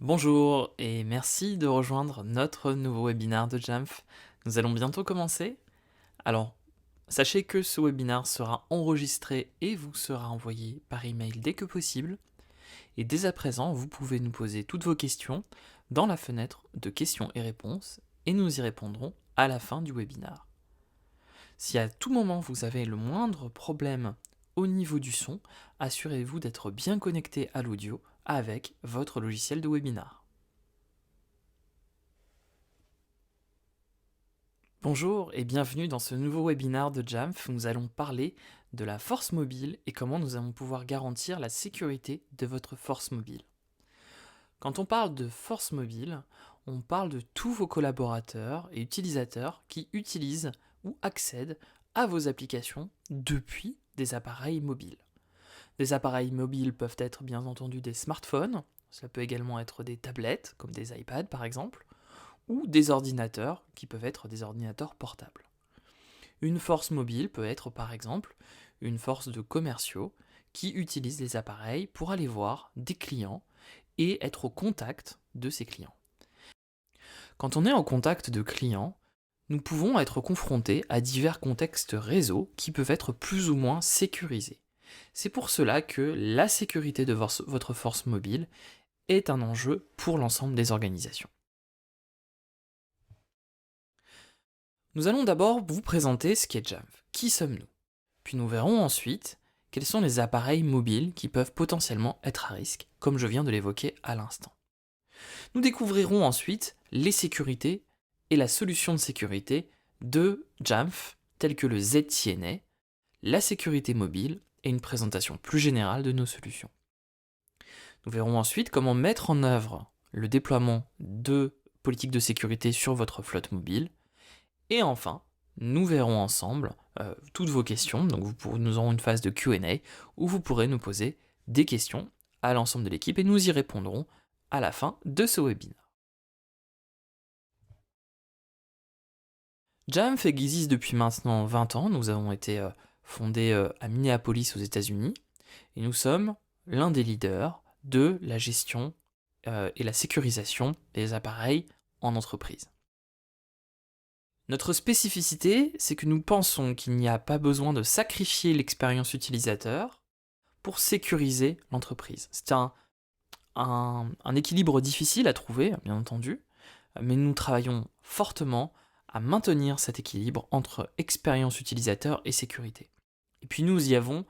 Bonjour et merci de rejoindre notre nouveau webinaire de Jamf. Nous allons bientôt commencer. Alors, sachez que ce webinaire sera enregistré et vous sera envoyé par email dès que possible. Et dès à présent, vous pouvez nous poser toutes vos questions dans la fenêtre de questions et réponses et nous y répondrons à la fin du webinaire. Si à tout moment vous avez le moindre problème au niveau du son, assurez-vous d'être bien connecté à l'audio avec votre logiciel de webinaire. Bonjour et bienvenue dans ce nouveau webinaire de Jamf où nous allons parler de la force mobile et comment nous allons pouvoir garantir la sécurité de votre force mobile. Quand on parle de force mobile, on parle de tous vos collaborateurs et utilisateurs qui utilisent ou accèdent à vos applications depuis des appareils mobiles. Des appareils mobiles peuvent être bien entendu des smartphones, ça peut également être des tablettes comme des iPads par exemple, ou des ordinateurs qui peuvent être des ordinateurs portables. Une force mobile peut être par exemple une force de commerciaux qui utilisent les appareils pour aller voir des clients et être au contact de ces clients. Quand on est en contact de clients, nous pouvons être confrontés à divers contextes réseau qui peuvent être plus ou moins sécurisés. C'est pour cela que la sécurité de votre force mobile est un enjeu pour l'ensemble des organisations. Nous allons d'abord vous présenter ce qu'est Jamf. Qui sommes-nous? Puis nous verrons ensuite quels sont les appareils mobiles qui peuvent potentiellement être à risque, comme je viens de l'évoquer à l'instant. Nous découvrirons ensuite les sécurités et la solution de sécurité de Jamf, telles que le ZTNA, la sécurité mobile et une présentation plus générale de nos solutions. Nous verrons ensuite comment mettre en œuvre le déploiement de politiques de sécurité sur votre flotte mobile. Et enfin, nous verrons ensemble toutes vos questions. Donc nous aurons une phase de Q&A où vous pourrez nous poser des questions à l'ensemble de l'équipe et nous y répondrons à la fin de ce webinaire. Jamf existe depuis maintenant 20 ans. Nous avons été fondés à Minneapolis aux États-Unis et nous sommes l'un des leaders de la gestion et la sécurisation des appareils en entreprise. Notre spécificité, c'est que nous pensons qu'il n'y a pas besoin de sacrifier l'expérience utilisateur pour sécuriser l'entreprise. C'est un équilibre difficile à trouver, bien entendu, mais nous travaillons fortement à maintenir cet équilibre entre expérience utilisateur et sécurité. Et puis nous y avons,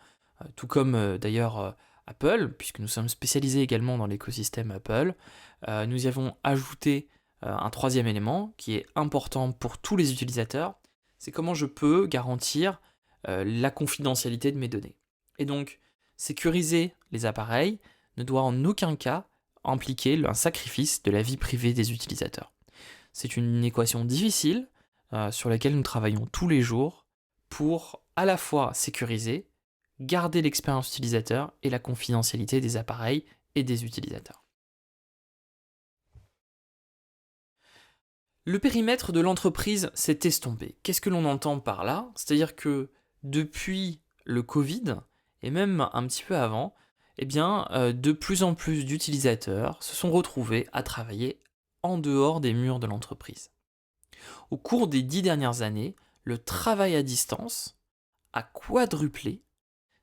tout comme d'ailleurs Apple, puisque nous sommes spécialisés également dans l'écosystème Apple, nous y avons ajouté un troisième élément qui est important pour tous les utilisateurs, c'est comment je peux garantir la confidentialité de mes données. Et donc, sécuriser les appareils ne doit en aucun cas impliquer un sacrifice de la vie privée des utilisateurs. C'est une équation difficile sur laquelle nous travaillons tous les jours pour à la fois sécuriser, garder l'expérience utilisateur et la confidentialité des appareils et des utilisateurs. Le périmètre de l'entreprise s'est estompé. Qu'est-ce que l'on entend par là? C'est-à-dire que depuis le Covid, et même un petit peu avant, eh bien, de plus en plus d'utilisateurs se sont retrouvés à travailler en dehors des murs de l'entreprise. Au cours des 10 dernières années, le travail à distance a quadruplé.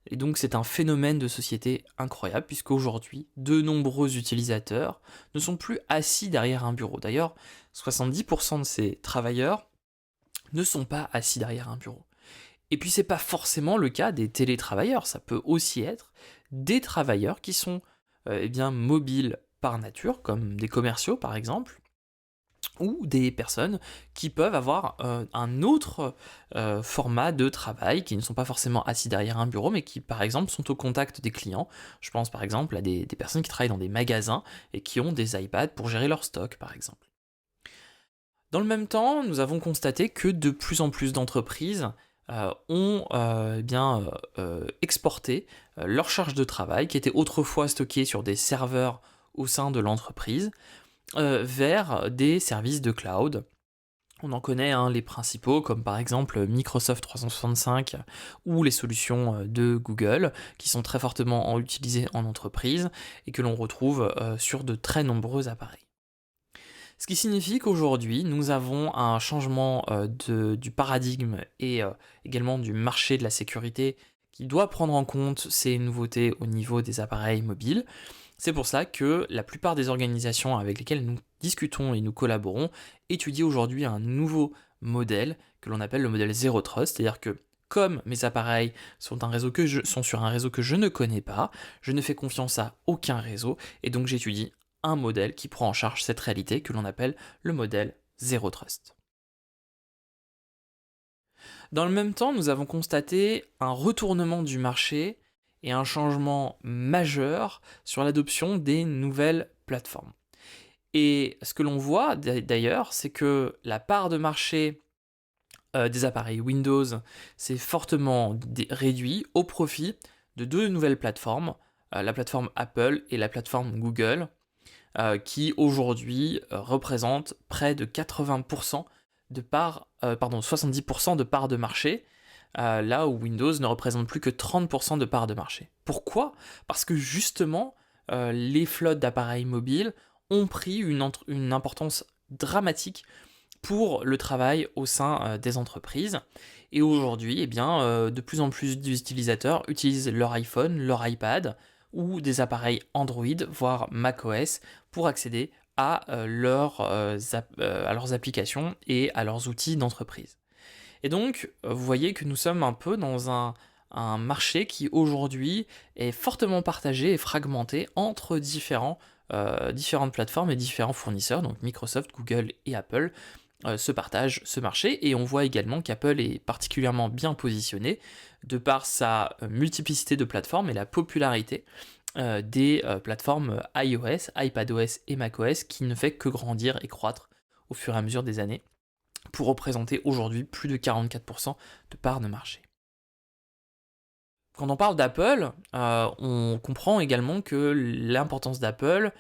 Et donc c'est un phénomène de société incroyable puisqu'aujourd'hui, de nombreux utilisateurs ne sont plus assis derrière un bureau. D'ailleurs, 70% de ces travailleurs ne sont pas assis derrière un bureau. Et puis c'est pas forcément le cas des télétravailleurs, ça peut aussi être des travailleurs qui sont eh bien, mobiles par nature, comme des commerciaux par exemple, ou des personnes qui peuvent avoir un autre format de travail, qui ne sont pas forcément assis derrière un bureau, mais qui par exemple sont au contact des clients. Je pense par exemple à des personnes qui travaillent dans des magasins et qui ont des iPads pour gérer leur stock par exemple. Dans le même temps, nous avons constaté que de plus en plus d'entreprises ont exporté leur charge de travail, qui était autrefois stockée sur des serveurs au sein de l'entreprise, vers des services de cloud On en connaît hein, les principaux, comme par exemple Microsoft 365 ou les solutions de Google, qui sont très fortement utilisées en entreprise et que l'on retrouve sur de très nombreux appareils. Ce qui signifie qu'aujourd'hui, nous avons un changement du paradigme et également du marché de la sécurité qui doit prendre en compte ces nouveautés au niveau des appareils mobiles. C'est pour ça que la plupart des organisations avec lesquelles nous discutons et nous collaborons étudient aujourd'hui un nouveau modèle que l'on appelle le modèle Zero Trust, c'est-à-dire que comme mes appareils sont sur un réseau que je ne connais pas, je ne fais confiance à aucun réseau et donc j'étudie un modèle qui prend en charge cette réalité que l'on appelle le modèle Zero Trust. Dans le même temps, nous avons constaté un retournement du marché et un changement majeur sur l'adoption des nouvelles plateformes. Et ce que l'on voit d'ailleurs, c'est que la part de marché des appareils Windows s'est fortement réduite au profit de deux nouvelles plateformes, la plateforme Apple et la plateforme Google, qui aujourd'hui représente près de 80% de part, 70% de part de marché, là où Windows ne représente plus que 30% de part de marché. Pourquoi ? Parce que justement, les flottes d'appareils mobiles ont pris une importance dramatique pour le travail au sein des entreprises. Et aujourd'hui, eh bien, de plus en plus d'utilisateurs utilisent leur iPhone, leur iPad ou des appareils Android, voire macOS, pour accéder à leurs applications et à leurs outils d'entreprise. Et donc, vous voyez que nous sommes un peu dans un marché qui aujourd'hui est fortement partagé et fragmenté entre différentes plateformes et différents fournisseurs, donc Microsoft, Google et Apple, se partagent ce marché, et on voit également qu'Apple est particulièrement bien positionné de par sa multiplicité de plateformes et la popularité des plateformes iOS, iPadOS et macOS qui ne fait que grandir et croître au fur et à mesure des années pour représenter aujourd'hui plus de 44% de part de marché. Quand on parle d'Apple, on comprend également que l'importance d'Apple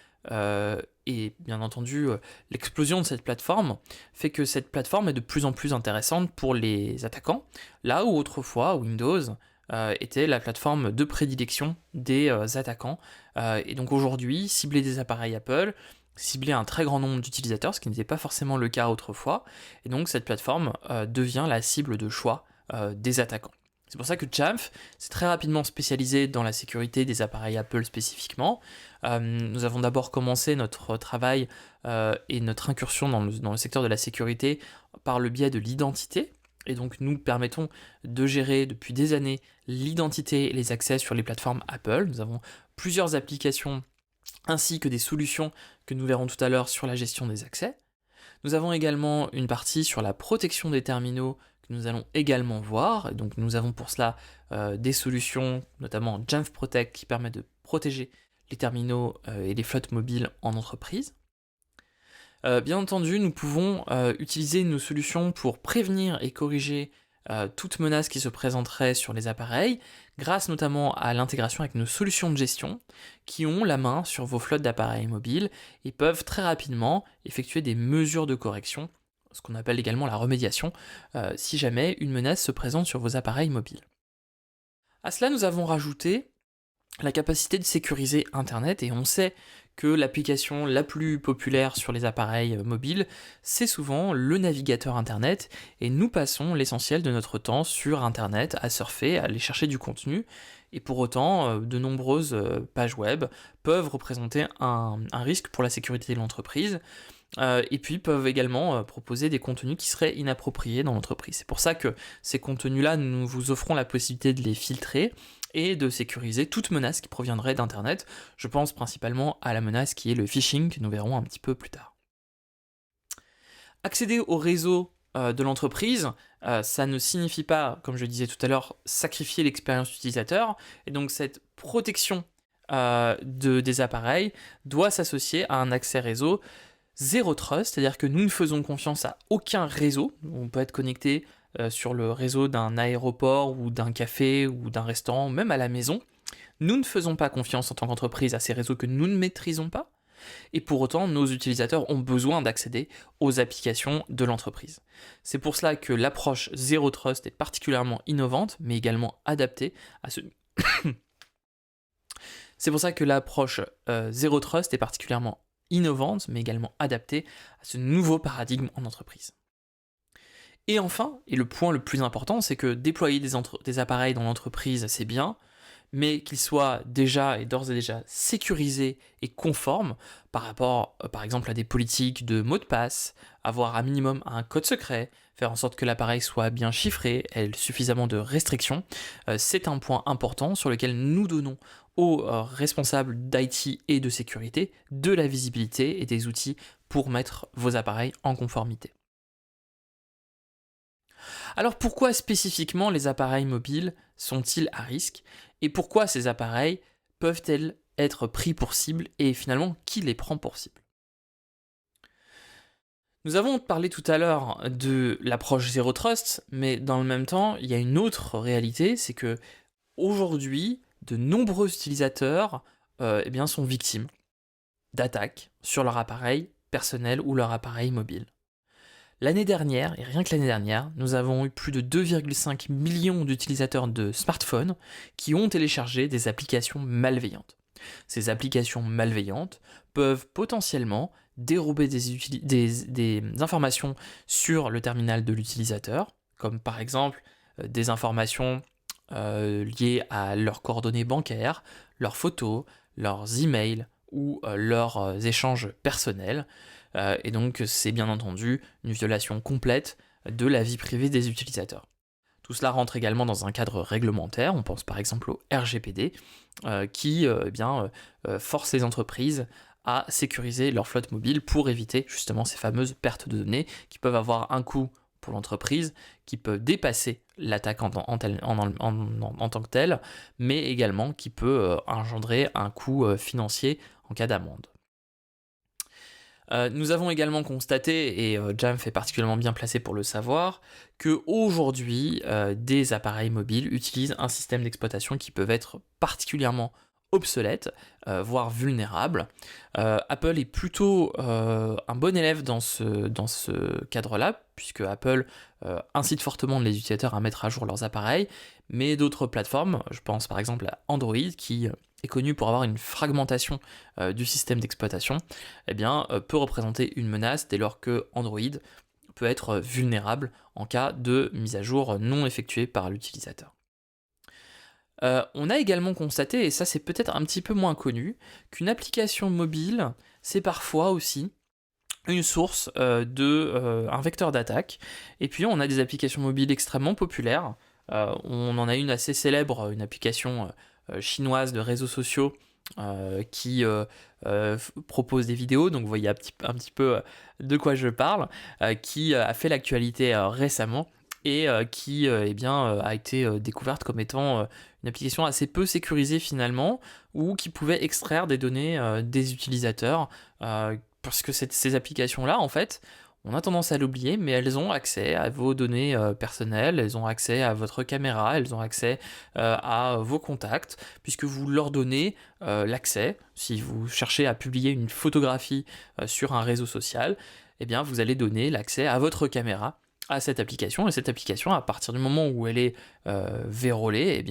et bien entendu l'explosion de cette plateforme fait que cette plateforme est de plus en plus intéressante pour les attaquants, là où autrefois Windows était la plateforme de prédilection des attaquants. Et donc aujourd'hui, cibler des appareils Apple, cibler un très grand nombre d'utilisateurs, ce qui n'était pas forcément le cas autrefois, et donc cette plateforme devient la cible de choix des attaquants. C'est pour ça que Jamf s'est très rapidement spécialisé dans la sécurité des appareils Apple spécifiquement. Nous avons d'abord commencé notre travail et notre incursion dans le secteur de la sécurité par le biais de l'identité. Et donc nous permettons de gérer depuis des années l'identité et les accès sur les plateformes Apple. Nous avons plusieurs applications ainsi que des solutions que nous verrons tout à l'heure sur la gestion des accès. Nous avons également une partie sur la protection des terminaux que nous allons également voir. Et donc nous avons pour cela des solutions, notamment Jamf Protect qui permet de protéger les terminaux et les flottes mobiles en entreprise. Bien entendu, nous pouvons utiliser nos solutions pour prévenir et corriger toute menace qui se présenterait sur les appareils, grâce notamment à l'intégration avec nos solutions de gestion qui ont la main sur vos flottes d'appareils mobiles et peuvent très rapidement effectuer des mesures de correction, ce qu'on appelle également la remédiation, si jamais une menace se présente sur vos appareils mobiles. À cela, nous avons rajouté la capacité de sécuriser Internet, et on sait que l'application la plus populaire sur les appareils mobiles, c'est souvent le navigateur Internet, et nous passons l'essentiel de notre temps sur Internet à surfer, à aller chercher du contenu, et pour autant, de nombreuses pages web peuvent représenter un risque pour la sécurité de l'entreprise, et puis peuvent également proposer des contenus qui seraient inappropriés dans l'entreprise. C'est pour ça que ces contenus-là, nous vous offrons la possibilité de les filtrer et de sécuriser toute menace qui proviendrait d'Internet. Je pense principalement à la menace qui est le phishing, que nous verrons un petit peu plus tard. Accéder au réseau de l'entreprise, ça ne signifie pas, comme je disais tout à l'heure, sacrifier l'expérience utilisateur, et donc cette protection des appareils doit s'associer à un accès réseau Zero Trust, c'est-à-dire que nous ne faisons confiance à aucun réseau. On peut être connecté sur le réseau d'un aéroport ou d'un café ou d'un restaurant, même à la maison. Nous ne faisons pas confiance en tant qu'entreprise à ces réseaux que nous ne maîtrisons pas. Et pour autant, nos utilisateurs ont besoin d'accéder aux applications de l'entreprise. C'est pour cela que l'approche Zero Trust est particulièrement innovante, mais également adaptée à ce... C'est pour ça que l'approche Zero Trust est particulièrement innovante, mais également adaptée à ce nouveau paradigme en entreprise. Et enfin, et le point le plus important, c'est que déployer des appareils dans l'entreprise, c'est bien, mais qu'ils soient déjà et d'ores et déjà sécurisés et conformes par rapport, par exemple, à des politiques de mots de passe, avoir un minimum un code secret, faire en sorte que l'appareil soit bien chiffré, ait suffisamment de restrictions, c'est un point important sur lequel nous donnons aux responsables d'IT et de sécurité de la visibilité et des outils pour mettre vos appareils en conformité. Alors pourquoi spécifiquement les appareils mobiles sont-ils à risque et pourquoi ces appareils peuvent-ils être pris pour cible et finalement qui les prend pour cible? Nous avons parlé tout à l'heure de l'approche Zero Trust, mais dans le même temps, il y a une autre réalité, c'est que aujourd'hui, de nombreux utilisateurs sont victimes d'attaques sur leur appareil personnel ou leur appareil mobile. L'année dernière, et rien que l'année dernière, nous avons eu plus de 2,5 millions d'utilisateurs de smartphones qui ont téléchargé des applications malveillantes. Ces applications malveillantes peuvent potentiellement dérober des informations sur le terminal de l'utilisateur, comme par exemple des informations liées à leurs coordonnées bancaires, leurs photos, leurs emails ou leurs échanges personnels. Et donc c'est bien entendu une violation complète de la vie privée des utilisateurs. Tout cela rentre également dans un cadre réglementaire, on pense par exemple au RGPD, qui force les entreprises à sécuriser leur flotte mobile pour éviter justement ces fameuses pertes de données qui peuvent avoir un coût pour l'entreprise, qui peut dépasser l'attaque en tant que telle, mais également qui peut engendrer un coût financier en cas d'amende. Nous avons également constaté, et Jam fait particulièrement bien placé pour le savoir, qu'aujourd'hui, des appareils mobiles utilisent un système d'exploitation qui peut être particulièrement obsolète, voire vulnérable. Apple est plutôt un bon élève dans ce cadre-là, puisque Apple incite fortement les utilisateurs à mettre à jour leurs appareils, mais d'autres plateformes, je pense par exemple à Android, qui est connu pour avoir une fragmentation du système d'exploitation, peut représenter une menace dès lors que Android peut être vulnérable en cas de mise à jour non effectuée par l'utilisateur. On a également constaté, et ça c'est peut-être un petit peu moins connu, qu'une application mobile, c'est parfois aussi une source un vecteur d'attaque. Et puis on a des applications mobiles extrêmement populaires. On en a une assez célèbre, une application chinoise de réseaux sociaux qui propose des vidéos, donc vous voyez un petit peu de quoi je parle, qui a fait l'actualité récemment et qui a été découverte comme étant une application assez peu sécurisée finalement, ou qui pouvait extraire des données des utilisateurs, parce que ces applications-là, en fait, on a tendance à l'oublier, mais elles ont accès à vos données personnelles, elles ont accès à votre caméra, elles ont accès à vos contacts, puisque vous leur donnez l'accès. Si vous cherchez à publier une photographie sur un réseau social, vous allez donner l'accès à votre caméra à cette application, et cette application, à partir du moment où elle est vérolée,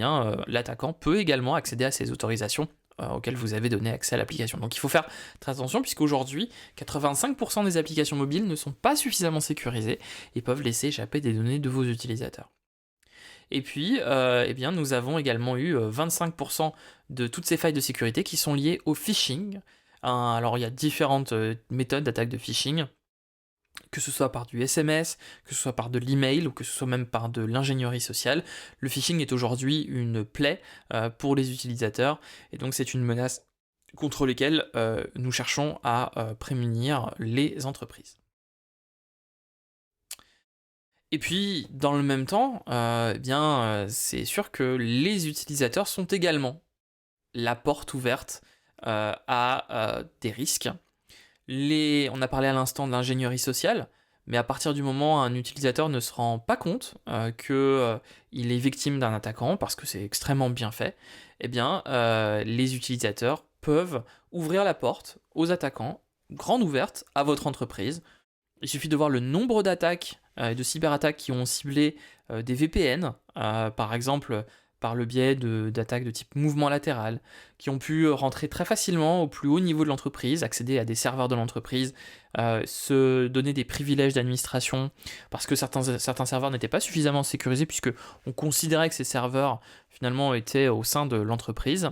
l'attaquant peut également accéder à ces autorisations auxquelles vous avez donné accès à l'application. Donc il faut faire très attention, puisqu'aujourd'hui, 85% des applications mobiles ne sont pas suffisamment sécurisées et peuvent laisser échapper des données de vos utilisateurs. Et puis, nous avons également eu 25% de toutes ces failles de sécurité qui sont liées au phishing. Alors il y a différentes méthodes d'attaque de phishing, que ce soit par du SMS, que ce soit par de l'email ou que ce soit même par de l'ingénierie sociale. Le phishing est aujourd'hui une plaie pour les utilisateurs, et donc c'est une menace contre laquelle nous cherchons à prémunir les entreprises. Et puis, dans le même temps, c'est sûr que les utilisateurs sont également la porte ouverte à des risques. On a parlé à l'instant de l'ingénierie sociale, mais à partir du moment où un utilisateur ne se rend pas compte qu'il est victime d'un attaquant, parce que c'est extrêmement bien fait, les utilisateurs peuvent ouvrir la porte aux attaquants, grande ouverte, à votre entreprise. Il suffit de voir le nombre d'attaques et de cyberattaques qui ont ciblé des VPN, par exemple par le biais d'attaques de type mouvement latéral, qui ont pu rentrer très facilement au plus haut niveau de l'entreprise, accéder à des serveurs de l'entreprise, se donner des privilèges d'administration, parce que certains serveurs n'étaient pas suffisamment sécurisés, puisque on considérait que ces serveurs finalement étaient au sein de l'entreprise.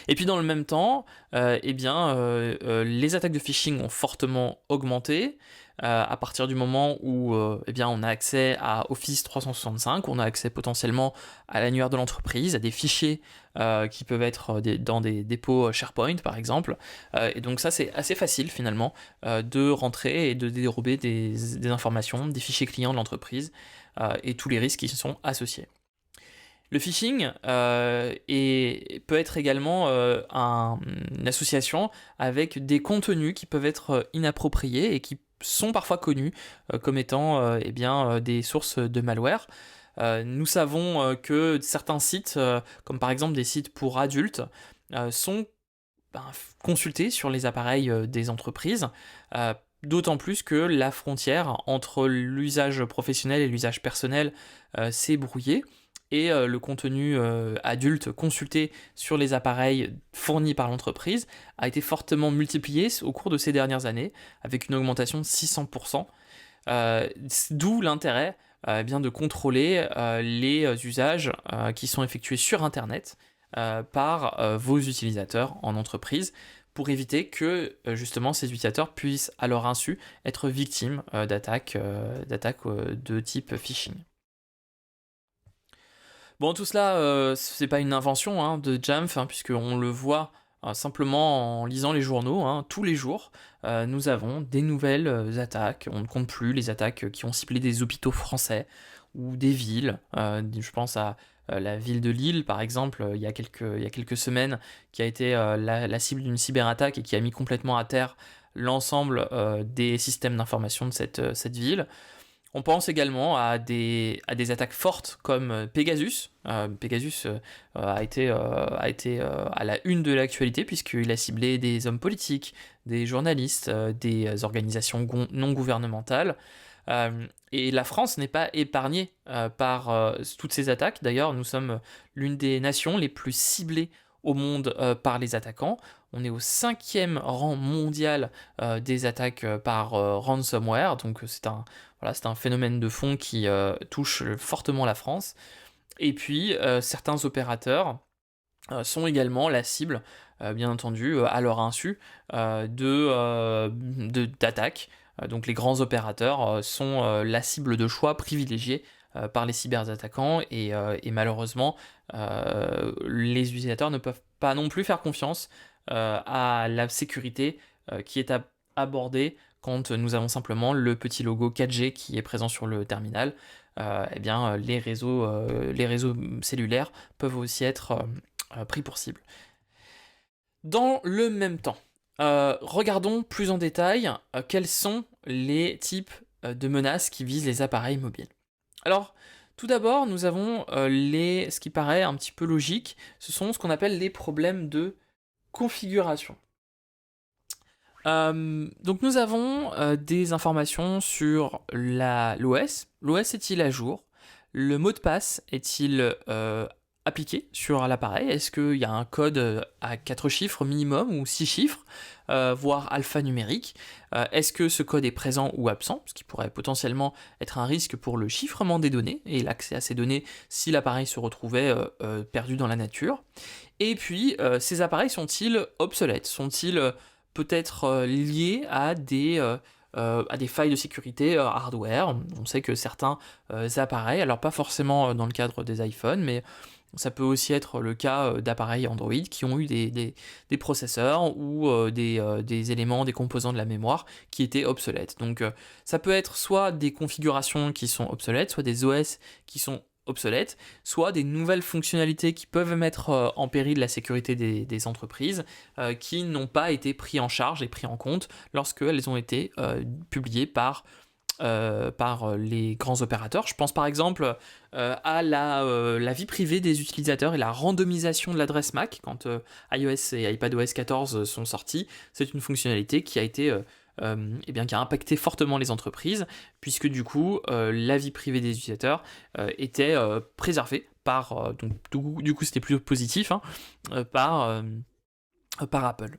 Et puis dans le même temps, les attaques de phishing ont fortement augmenté à partir du moment où on a accès à Office 365, on a accès potentiellement à l'annuaire de l'entreprise, à des fichiers qui peuvent être dans des dépôts SharePoint par exemple. Et donc ça c'est assez facile finalement de rentrer et de dérober des informations, des fichiers clients de l'entreprise et tous les risques qui y sont associés. Le phishing peut être également une association avec des contenus qui peuvent être inappropriés et qui sont parfois connus comme étant des sources de malware. Nous savons que certains sites, comme par exemple des sites pour adultes, sont consultés sur les appareils des entreprises, d'autant plus que la frontière entre l'usage professionnel et l'usage personnel s'est brouillée. Et le contenu adulte consulté sur les appareils fournis par l'entreprise a été fortement multiplié au cours de ces dernières années, avec une augmentation de 600%, d'où l'intérêt de contrôler les usages qui sont effectués sur Internet par vos utilisateurs en entreprise, pour éviter que justement ces utilisateurs puissent à leur insu être victimes d'attaques de type phishing. Bon, tout cela, c'est pas une invention de Jamf, puisqu'on le voit simplement en lisant les journaux. Tous les jours, nous avons des nouvelles attaques. On ne compte plus les attaques qui ont ciblé des hôpitaux français ou des villes. Je pense à la ville de Lille, par exemple, il y a quelques semaines, qui a été la cible d'une cyberattaque et qui a mis complètement à terre l'ensemble des systèmes d'information de cette ville. On pense également à des attaques fortes comme Pegasus. Pegasus a été à la une de l'actualité puisqu'il a ciblé des hommes politiques, des journalistes, des organisations non gouvernementales. Et la France n'est pas épargnée par toutes ces attaques. D'ailleurs, nous sommes l'une des nations les plus ciblées au monde par les attaquants. On est au 5e rang mondial des attaques par ransomware. Donc c'est un phénomène de fond qui touche fortement la France. Et puis certains opérateurs sont également la cible, bien entendu, à leur insu, d'attaques. Donc les grands opérateurs sont la cible de choix privilégiée par les cyberattaquants et malheureusement les utilisateurs ne peuvent pas non plus faire confiance à la sécurité qui est abordée quand nous avons simplement le petit logo 4G qui est présent sur le terminal. Les réseaux cellulaires peuvent aussi être pris pour cible. Dans le même temps, regardons plus en détail quels sont les types de menaces qui visent les appareils mobiles. Alors, tout d'abord, nous avons ce qui paraît un petit peu logique, ce sont ce qu'on appelle les problèmes de configuration. Donc nous avons des informations sur l'OS. L'OS est-il à jour? Le mot de passe est-il appliqué sur l'appareil? Est-ce qu'il y a un code à 4 chiffres minimum ou 6 chiffres, voire alphanumérique? Est-ce que ce code est présent ou absent? Ce qui pourrait potentiellement être un risque pour le chiffrement des données et l'accès à ces données si l'appareil se retrouvait perdu dans la nature. Et puis, ces appareils sont-ils obsolètes? Sont-ils peut-être liés à des failles de sécurité hardware? On sait que certains appareils, alors pas forcément dans le cadre des iPhones, mais ça peut aussi être le cas d'appareils Android qui ont eu des processeurs ou des éléments, des composants de la mémoire qui étaient obsolètes. Donc ça peut être soit des configurations qui sont obsolètes, soit des OS qui sont obsolètes, soit des nouvelles fonctionnalités qui peuvent mettre en péril la sécurité des entreprises qui n'ont pas été pris en charge et pris en compte lorsqu'elles ont été publiées par par les grands opérateurs. Je pense par exemple à la vie privée des utilisateurs et la randomisation de l'adresse MAC quand iOS et iPadOS 14 sont sortis. C'est une fonctionnalité qui a été qui a impacté fortement les entreprises, puisque du coup la vie privée des utilisateurs était préservée par donc du coup c'était plutôt positif par Apple.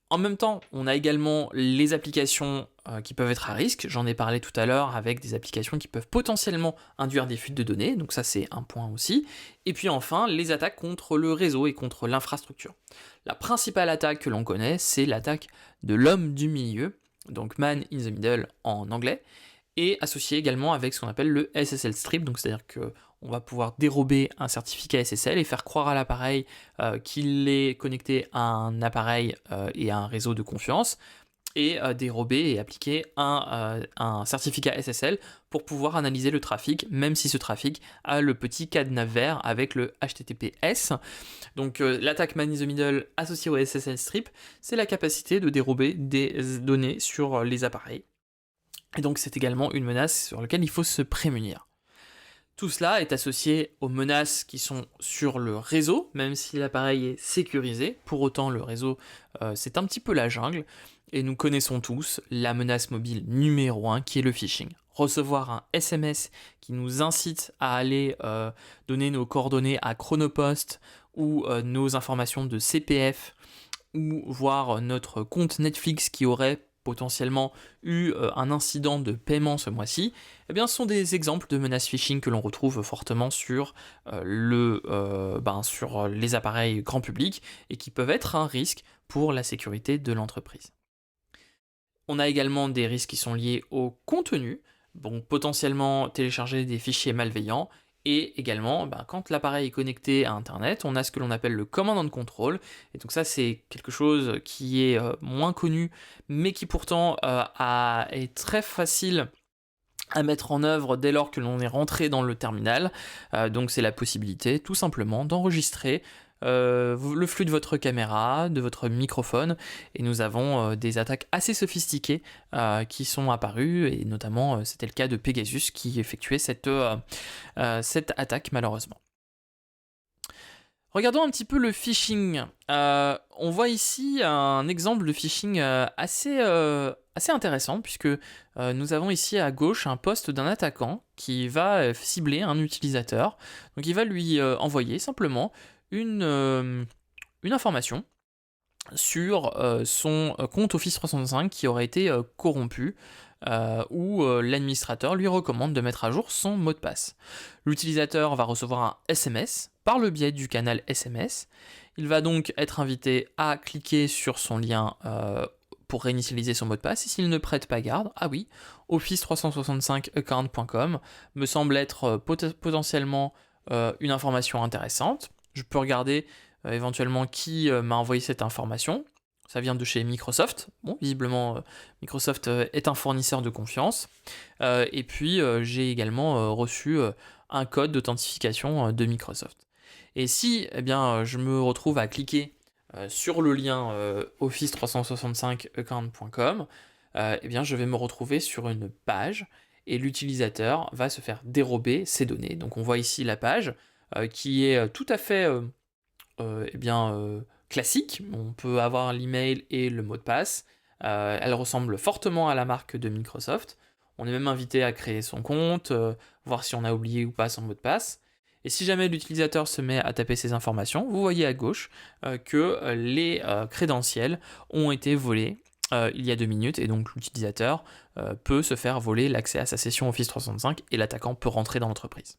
En même temps, on a également les applications qui peuvent être à risque. J'en ai parlé tout à l'heure avec des applications qui peuvent potentiellement induire des fuites de données. Donc ça, c'est un point aussi. Et puis enfin, les attaques contre le réseau et contre l'infrastructure. La principale attaque que l'on connaît, c'est l'attaque de l'homme du milieu, donc man in the middle en anglais, et associé également avec ce qu'on appelle le SSL strip, donc c'est-à-dire que on va pouvoir dérober un certificat SSL et faire croire à l'appareil qu'il est connecté à un appareil et à un réseau de confiance, et dérober et appliquer un certificat SSL pour pouvoir analyser le trafic, même si ce trafic a le petit cadenas vert avec le HTTPS. Donc l'attaque man in the middle associée au SSL strip, c'est la capacité de dérober des données sur les appareils. Et donc c'est également une menace sur laquelle il faut se prémunir. Tout cela est associé aux menaces qui sont sur le réseau, même si l'appareil est sécurisé. Pour autant, le réseau, c'est un petit peu la jungle. Et nous connaissons tous la menace mobile numéro 1 qui est le phishing. Recevoir un SMS qui nous incite à aller donner nos coordonnées à Chronopost ou nos informations de CPF, ou voir notre compte Netflix qui aurait potentiellement eu un incident de paiement ce mois-ci, eh bien, ce sont des exemples de menaces phishing que l'on retrouve fortement sur les appareils grand public et qui peuvent être un risque pour la sécurité de l'entreprise. On a également des risques qui sont liés au contenu, donc potentiellement télécharger des fichiers malveillants. Et également, quand l'appareil est connecté à Internet, on a ce que l'on appelle le command and control. Et donc ça, c'est quelque chose qui est moins connu, mais qui pourtant est très facile à mettre en œuvre dès lors que l'on est rentré dans le terminal. Donc c'est la possibilité tout simplement d'enregistrer le flux de votre caméra, de votre microphone, et nous avons des attaques assez sophistiquées qui sont apparues, et notamment c'était le cas de Pegasus qui effectuait cette attaque malheureusement. Regardons un petit peu le phishing. On voit ici un exemple de phishing assez intéressant, puisque nous avons ici à gauche un post d'un attaquant qui va cibler un utilisateur. Donc il va lui envoyer simplement une information sur son compte Office 365 qui aurait été corrompu, où l'administrateur lui recommande de mettre à jour son mot de passe. L'utilisateur va recevoir un SMS par le biais du canal SMS. Il va donc être invité à cliquer sur son lien pour réinitialiser son mot de passe, et s'il ne prête pas garde, ah oui, office365account.com me semble être potentiellement une information intéressante. Je peux regarder éventuellement qui m'a envoyé cette information. Ça vient de chez Microsoft. Bon, visiblement, Microsoft est un fournisseur de confiance. Et puis, j'ai également reçu un code d'authentification de Microsoft. Et si je me retrouve à cliquer sur le lien office365account.com, je vais me retrouver sur une page et l'utilisateur va se faire dérober ses données. Donc on voit ici la page qui est tout à fait classique. On peut avoir l'email et le mot de passe. Elle ressemble fortement à la marque de Microsoft. On est même invité à créer son compte, voir si on a oublié ou pas son mot de passe. Et si jamais l'utilisateur se met à taper ces informations, vous voyez à gauche que les crédentiels ont été volés il y a 2 minutes, et donc l'utilisateur peut se faire voler l'accès à sa session Office 365 et l'attaquant peut rentrer dans l'entreprise.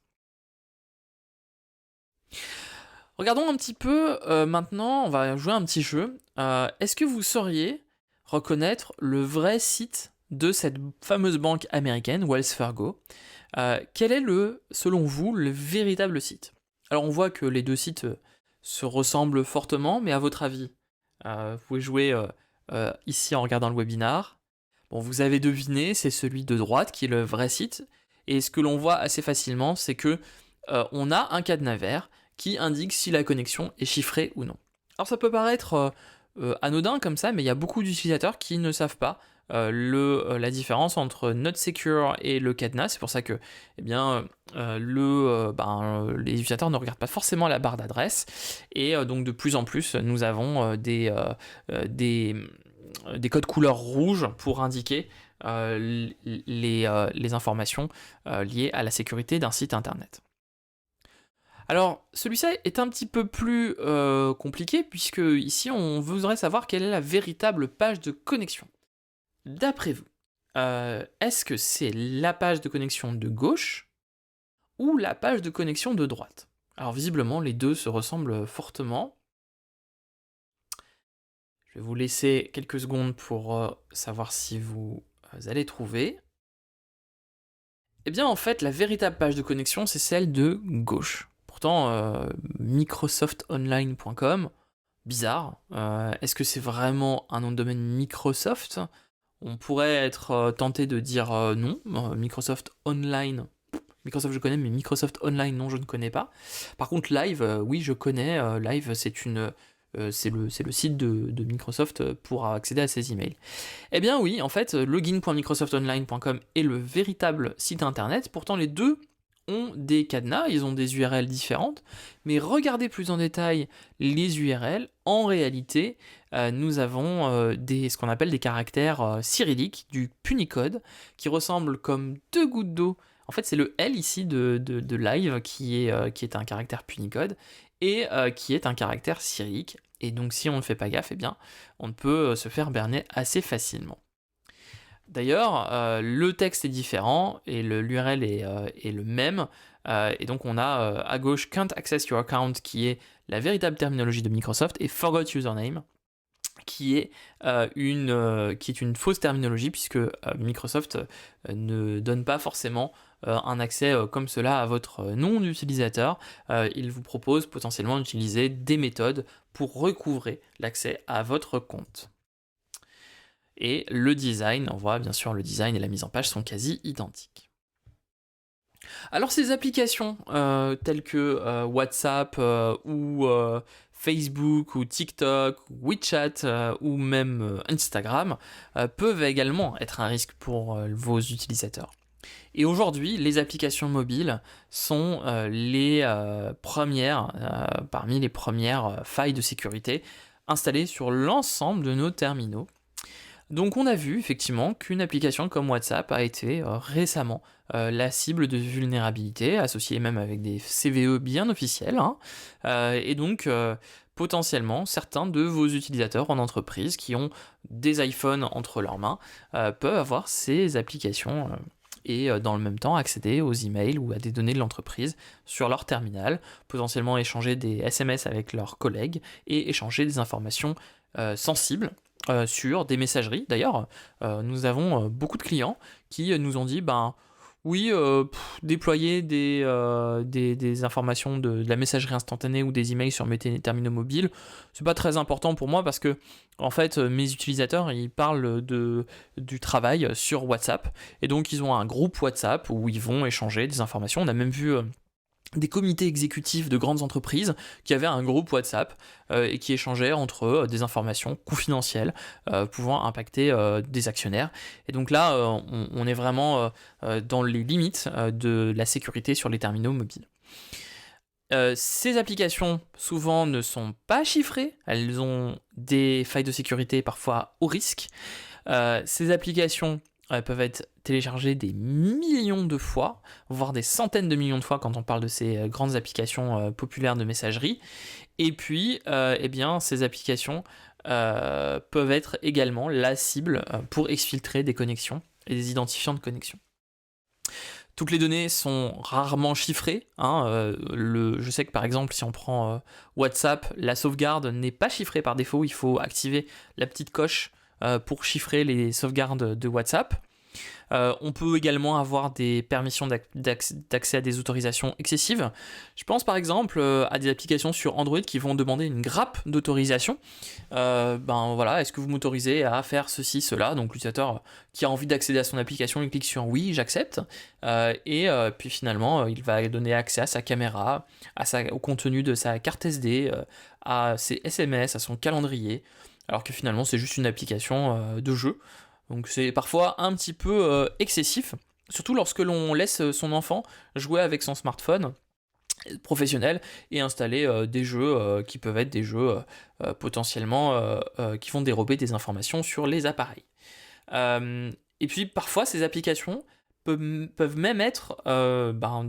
Regardons un petit peu maintenant, on va jouer un petit jeu. Est-ce que vous sauriez reconnaître le vrai site de cette fameuse banque américaine, Wells Fargo? Quel est selon vous, le véritable site? Alors on voit que les deux sites se ressemblent fortement, mais à votre avis, vous pouvez jouer ici en regardant le webinar. Bon, vous avez deviné, c'est celui de droite qui est le vrai site. Et ce que l'on voit assez facilement, c'est que on a un cadenas vert qui indique si la connexion est chiffrée ou non. Alors ça peut paraître anodin comme ça, mais il y a beaucoup d'utilisateurs qui ne savent pas la différence entre Not Secure et le cadenas. C'est pour ça que eh bien, les utilisateurs ne regardent pas forcément la barre d'adresse. Et donc de plus en plus, nous avons des codes couleur rouge pour indiquer les informations liées à la sécurité d'un site internet. Alors, celui-ci est un petit peu plus compliqué, puisque ici, on voudrait savoir quelle est la véritable page de connexion. D'après vous, est-ce que c'est la page de connexion de gauche ou la page de connexion de droite? Alors, visiblement, les deux se ressemblent fortement. Je vais vous laisser quelques secondes pour savoir si vous allez trouver. Eh bien, en fait, la véritable page de connexion, c'est celle de gauche. Pourtant, microsoftonline.com, bizarre. Est-ce que c'est vraiment un nom de domaine Microsoft? On pourrait être tenté de dire non. Microsoft Online, Microsoft je connais, mais Microsoft Online, non, je ne connais pas. Par contre, Live, oui, je connais. Live, c'est le site de Microsoft pour accéder à ses emails. Eh bien oui, en fait, login.microsoftonline.com est le véritable site internet. Pourtant, les deux ont des cadenas, ils ont des URL différentes, mais regardez plus en détail les URL. En réalité, nous avons ce qu'on appelle des caractères cyrilliques, du Punicode, qui ressemblent comme deux gouttes d'eau. En fait, c'est le L ici de live qui est un caractère Punicode et qui est un caractère cyrillique. Et donc, si on ne fait pas gaffe, eh bien, on peut se faire berner assez facilement. D'ailleurs, le texte est différent et l'URL est le même. Et donc, on a à gauche Can't access your account, qui est la véritable terminologie de Microsoft, et Forgot username, qui est une fausse terminologie, puisque Microsoft ne donne pas forcément un accès comme cela à votre nom d'utilisateur. Il vous propose potentiellement d'utiliser des méthodes pour recouvrer l'accès à votre compte. Et le design, on voit bien sûr le design et la mise en page sont quasi identiques. Alors ces applications telles que WhatsApp ou Facebook ou TikTok, ou WeChat ou même Instagram peuvent également être un risque pour vos utilisateurs. Et aujourd'hui, les applications mobiles sont parmi les premières failles de sécurité installées sur l'ensemble de nos terminaux. Donc on a vu effectivement qu'une application comme WhatsApp a été récemment la cible de vulnérabilités, associée même avec des CVE bien officiels. Et donc potentiellement certains de vos utilisateurs en entreprise qui ont des iPhones entre leurs mains peuvent avoir ces applications et dans le même temps accéder aux emails ou à des données de l'entreprise sur leur terminal, potentiellement échanger des SMS avec leurs collègues et échanger des informations sensibles sur des messageries. D'ailleurs, nous avons beaucoup de clients qui nous ont dit oui, déployer des informations de la messagerie instantanée ou des emails sur mes terminaux mobiles, c'est pas très important pour moi parce que en fait mes utilisateurs ils parlent du travail sur WhatsApp et donc ils ont un groupe WhatsApp où ils vont échanger des informations. On a même vu des comités exécutifs de grandes entreprises qui avaient un groupe WhatsApp et qui échangeaient entre eux des informations confidentielles pouvant impacter des actionnaires. Et donc là, on est vraiment dans les limites de la sécurité sur les terminaux mobiles. Ces applications souvent ne sont pas chiffrées, elles ont des failles de sécurité parfois haut risque. Ces applications peuvent être téléchargées des millions de fois, voire des centaines de millions de fois quand on parle de ces grandes applications populaires de messagerie. Et puis, ces applications peuvent être également la cible pour exfiltrer des connexions et des identifiants de connexion. Toutes les données sont rarement chiffrées. Je sais que par exemple, si on prend WhatsApp, la sauvegarde n'est pas chiffrée par défaut. Il faut activer la petite coche pour chiffrer les sauvegardes de WhatsApp. On peut également avoir des permissions d'accès à des autorisations excessives. Je pense par exemple à des applications sur Android qui vont demander une grappe d'autorisation. Est-ce que vous m'autorisez à faire ceci, cela? Donc l'utilisateur qui a envie d'accéder à son application, il clique sur oui, j'accepte. Puis finalement, il va donner accès à sa caméra, au contenu de sa carte SD, à ses SMS, à son calendrier. Alors que finalement, c'est juste une application de jeu. Donc c'est parfois un petit peu excessif, surtout lorsque l'on laisse son enfant jouer avec son smartphone professionnel et installer des jeux qui peuvent être des jeux potentiellement qui vont dérober des informations sur les appareils. Et puis parfois ces applications peuvent même être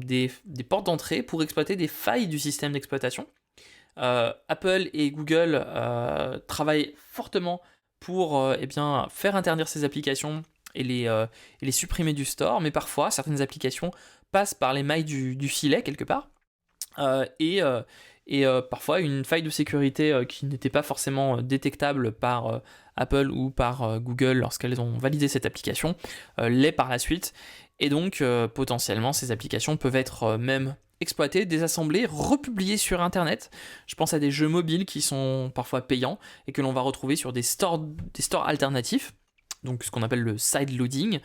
des portes d'entrée pour exploiter des failles du système d'exploitation. Apple et Google travaillent fortement pour faire interdire ces applications et les supprimer du store, mais parfois certaines applications passent par les mailles du filet quelque part, et parfois une faille de sécurité qui n'était pas forcément détectable par Apple ou par Google lorsqu'elles ont validé cette application l'est par la suite, et donc potentiellement ces applications peuvent être même exploitées, désassemblées, republiées sur internet. Je pense à des jeux mobiles qui sont parfois payants et que l'on va retrouver sur des stores alternatifs, donc ce qu'on appelle le side loading,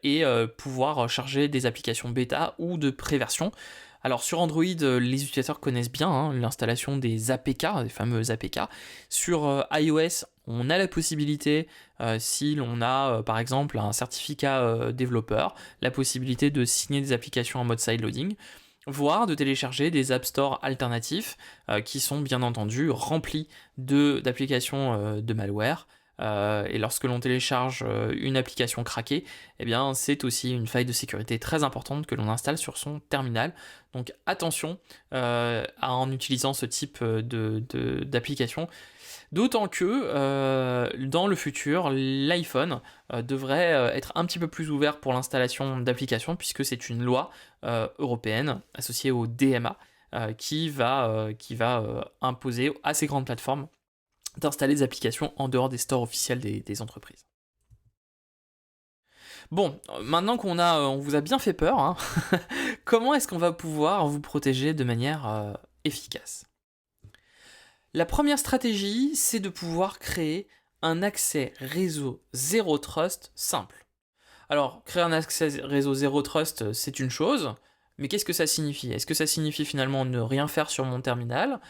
et pouvoir charger des applications bêta ou de pré-version. Alors sur Android, les utilisateurs connaissent bien l'installation des APK, des fameux APK. Sur iOS, on a la possibilité, si l'on a par exemple un certificat développeur, la possibilité de signer des applications en mode sideloading, voire de télécharger des App Store alternatifs qui sont bien entendu remplis d'applications de malware. Et lorsque l'on télécharge une application craquée, eh bien, c'est aussi une faille de sécurité très importante que l'on installe sur son terminal. Donc attention en utilisant ce type d'application. D'autant que dans le futur, l'iPhone devrait être un petit peu plus ouvert pour l'installation d'applications, puisque c'est une loi européenne associée au DMA qui va imposer à ces grandes plateformes d'installer des applications en dehors des stores officiels des entreprises. Bon, maintenant on vous a bien fait peur, hein, comment est-ce qu'on va pouvoir vous protéger de manière efficace ? La première stratégie, c'est de pouvoir créer un accès réseau Zero Trust simple. Alors, créer un accès réseau Zero Trust, c'est une chose, mais qu'est-ce que ça signifie ? Est-ce que ça signifie finalement ne rien faire sur mon terminal ?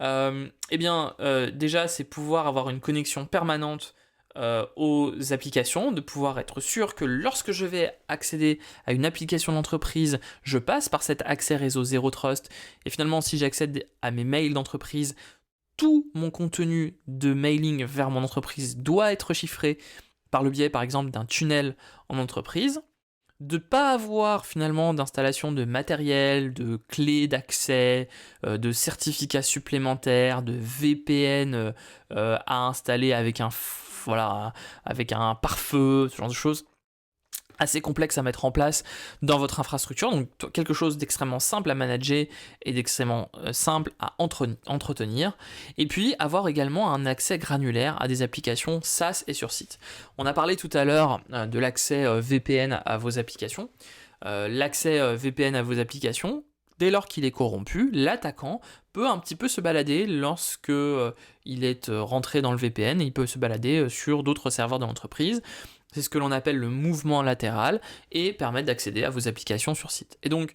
Déjà, c'est pouvoir avoir une connexion permanente aux applications, de pouvoir être sûr que lorsque je vais accéder à une application d'entreprise, je passe par cet accès réseau Zero Trust, et finalement, si j'accède à mes mails d'entreprise, tout mon contenu de mailing vers mon entreprise doit être chiffré par le biais, par exemple, d'un tunnel en entreprise, de ne pas avoir finalement d'installation de matériel, de clés d'accès, de certificats supplémentaires, de VPN à installer avec avec un pare-feu, ce genre de choses assez complexe à mettre en place dans votre infrastructure, donc quelque chose d'extrêmement simple à manager et d'extrêmement simple à entretenir, et puis avoir également un accès granulaire à des applications SaaS et sur site. On a parlé tout à l'heure de l'accès VPN à vos applications. L'accès VPN à vos applications, dès lors qu'il est corrompu, l'attaquant peut un petit peu se balader lorsque il est rentré dans le VPN, et il peut se balader sur d'autres serveurs de l'entreprise. C'est ce que l'on appelle le mouvement latéral et permettre d'accéder à vos applications sur site. Et donc,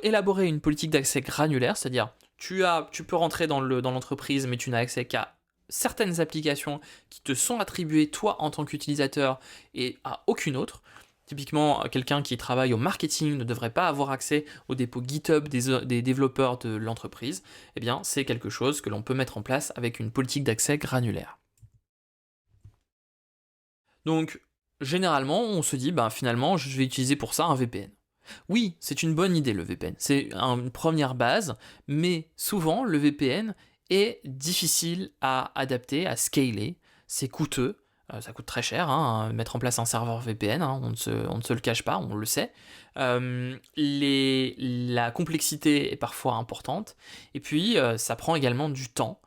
élaborer une politique d'accès granulaire, c'est-à-dire tu peux rentrer dans l'entreprise, mais tu n'as accès qu'à certaines applications qui te sont attribuées toi en tant qu'utilisateur et à aucune autre. Typiquement, quelqu'un qui travaille au marketing ne devrait pas avoir accès au dépôt GitHub des développeurs de l'entreprise. Eh bien, c'est quelque chose que l'on peut mettre en place avec une politique d'accès granulaire. Donc, généralement, on se dit, finalement, je vais utiliser pour ça un VPN. Oui, c'est une bonne idée le VPN, c'est une première base, mais souvent, le VPN est difficile à adapter, à scaler, c'est coûteux, ça coûte très cher, mettre en place un serveur VPN, on ne se le cache pas, on le sait. La complexité est parfois importante, et puis ça prend également du temps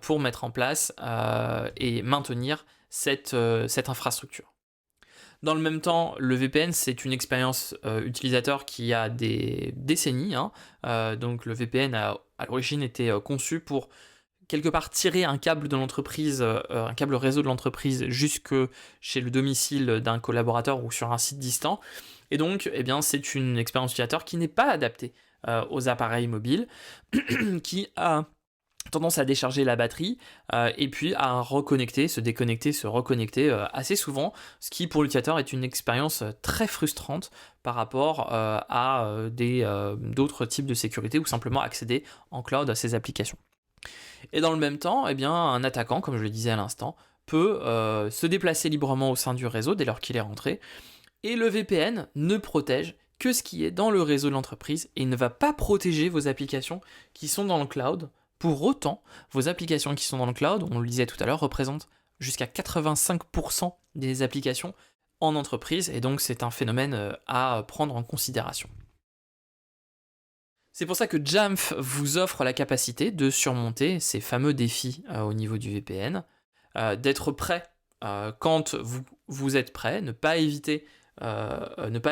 pour mettre en place et maintenir cette infrastructure. Dans le même temps, le VPN, c'est une expérience utilisateur qui a des décennies. Donc le VPN a à l'origine été conçu pour quelque part tirer un câble de l'entreprise, un câble réseau de l'entreprise jusque chez le domicile d'un collaborateur ou sur un site distant. Et donc, c'est une expérience utilisateur qui n'est pas adaptée aux appareils mobiles, qui a tendance à décharger la batterie et puis à reconnecter, se déconnecter, se reconnecter assez souvent, ce qui pour l'utilisateur est une expérience très frustrante par rapport à d'autres types de sécurité ou simplement accéder en cloud à ces applications. Et dans le même temps, eh bien, un attaquant, comme je le disais à l'instant, peut se déplacer librement au sein du réseau dès lors qu'il est rentré, et le VPN ne protège que ce qui est dans le réseau de l'entreprise et ne va pas protéger vos applications qui sont dans le cloud. Pour autant, vos applications qui sont dans le cloud, on le disait tout à l'heure, représentent jusqu'à 85% des applications en entreprise, et donc c'est un phénomène à prendre en considération. C'est pour ça que Jamf vous offre la capacité de surmonter ces fameux défis au niveau du VPN, d'être prêt quand vous êtes prêt, ne pas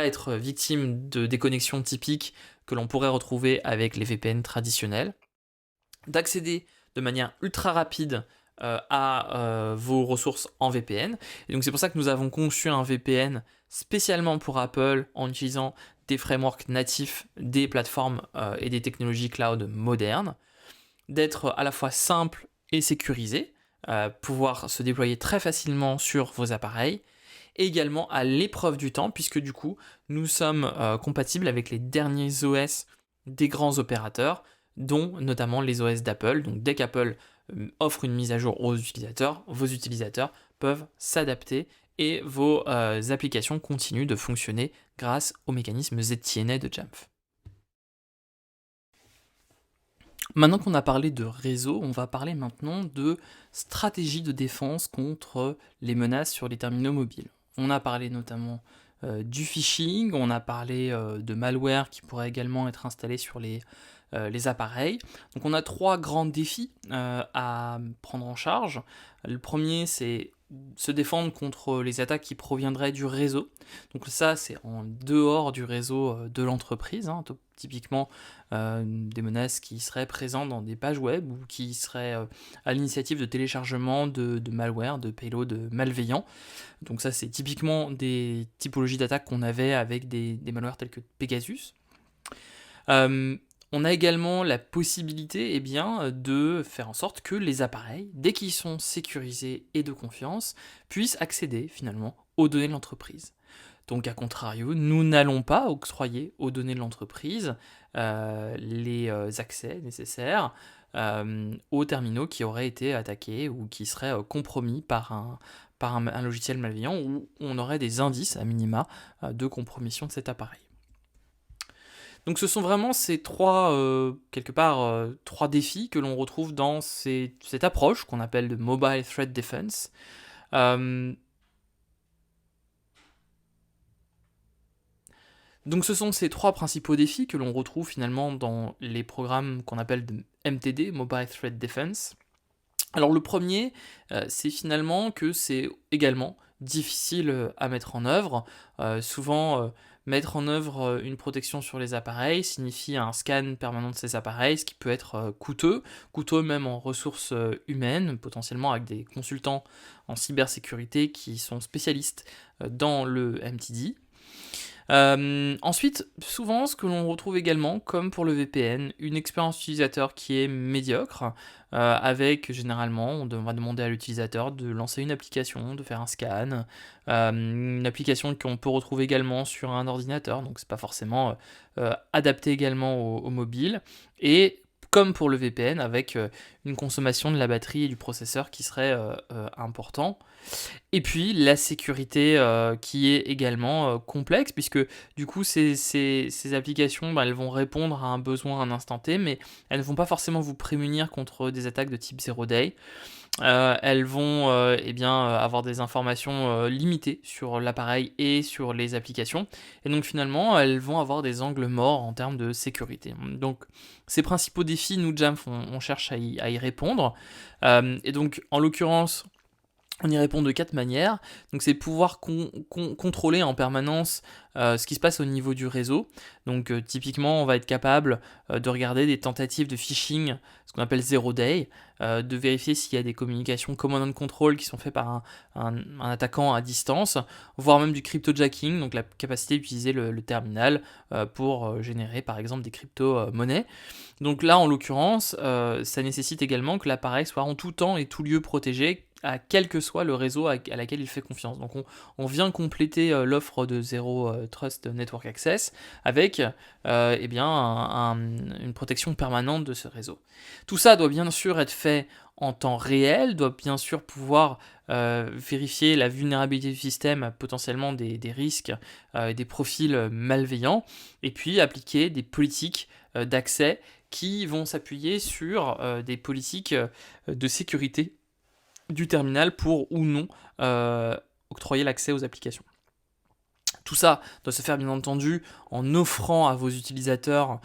être victime de déconnexions typiques que l'on pourrait retrouver avec les VPN traditionnels, d'accéder de manière ultra rapide à vos ressources en VPN. Et donc c'est pour ça que nous avons conçu un VPN spécialement pour Apple en utilisant des frameworks natifs des plateformes et des technologies cloud modernes, d'être à la fois simple et sécurisé, pouvoir se déployer très facilement sur vos appareils, et également à l'épreuve du temps, puisque du coup, nous sommes compatibles avec les derniers OS des grands opérateurs, dont notamment les OS d'Apple. Donc dès qu'Apple offre une mise à jour aux utilisateurs, vos utilisateurs peuvent s'adapter et vos applications continuent de fonctionner grâce au mécanisme ZTNA de Jamf. Maintenant qu'on a parlé de réseau, on va parler maintenant de stratégie de défense contre les menaces sur les terminaux mobiles. On a parlé notamment du phishing, on a parlé de malware qui pourrait également être installé sur les appareils. Donc on a 3 grands défis à prendre en charge. Le premier, c'est se défendre contre les attaques qui proviendraient du réseau. Donc ça, c'est en dehors du réseau de l'entreprise, hein. Typiquement des menaces qui seraient présentes dans des pages web ou qui seraient à l'initiative de téléchargement de malware, de payload malveillants. Donc ça, c'est typiquement des typologies d'attaques qu'on avait avec des malwares tels que Pegasus. On a également la possibilité de faire en sorte que les appareils, dès qu'ils sont sécurisés et de confiance, puissent accéder finalement aux données de l'entreprise. Donc à contrario, nous n'allons pas octroyer aux données de l'entreprise les accès nécessaires aux terminaux qui auraient été attaqués ou qui seraient compromis par un logiciel malveillant, où on aurait des indices à minima de compromission de cet appareil. Donc ce sont vraiment ces trois défis que l'on retrouve dans cette approche qu'on appelle de Mobile Threat Defense. Donc ce sont ces 3 principaux défis que l'on retrouve finalement dans les programmes qu'on appelle de MTD, Mobile Threat Defense. Alors le premier, c'est finalement que c'est également difficile à mettre en œuvre. Souvent, mettre en œuvre une protection sur les appareils signifie un scan permanent de ces appareils, ce qui peut être coûteux même en ressources humaines, potentiellement avec des consultants en cybersécurité qui sont spécialistes dans le MTD. Ensuite, souvent, ce que l'on retrouve également, comme pour le VPN, une expérience utilisateur qui est médiocre, avec généralement, on va demander à l'utilisateur de lancer une application, de faire un scan, une application qu'on peut retrouver également sur un ordinateur, donc c'est pas forcément adapté également au mobile, et comme pour le VPN, avec une consommation de la batterie et du processeur qui serait important. Et puis la sécurité qui est également complexe, puisque du coup ces applications elles vont répondre à un besoin à un instant T, mais elles ne vont pas forcément vous prémunir contre des attaques de type zero day. Elles vont avoir des informations limitées sur l'appareil et sur les applications, et donc finalement elles vont avoir des angles morts en termes de sécurité. Donc ces principaux défis, nous Jamf, on cherche à y répondre, et donc en l'occurrence On y répond de 4 manières. Donc c'est pouvoir contrôler en permanence ce qui se passe au niveau du réseau. Donc typiquement, on va être capable de regarder des tentatives de phishing, ce qu'on appelle zero day, de vérifier s'il y a des communications command and control qui sont faites par un attaquant à distance, voire même du cryptojacking, donc la capacité d'utiliser le terminal pour générer par exemple des crypto-monnaies. Donc là, en l'occurrence, ça nécessite également que l'appareil soit en tout temps et tout lieu protégé, à quel que soit le réseau à laquelle il fait confiance. Donc on vient compléter l'offre de Zero Trust Network Access avec eh bien, une protection permanente de ce réseau. Tout ça doit bien sûr être fait en temps réel, doit bien sûr pouvoir vérifier la vulnérabilité du système, potentiellement des risques, des profils malveillants, et puis appliquer des politiques d'accès qui vont s'appuyer sur des politiques de sécurité du terminal pour ou non octroyer l'accès aux applications. Tout ça doit se faire bien entendu en offrant à vos utilisateurs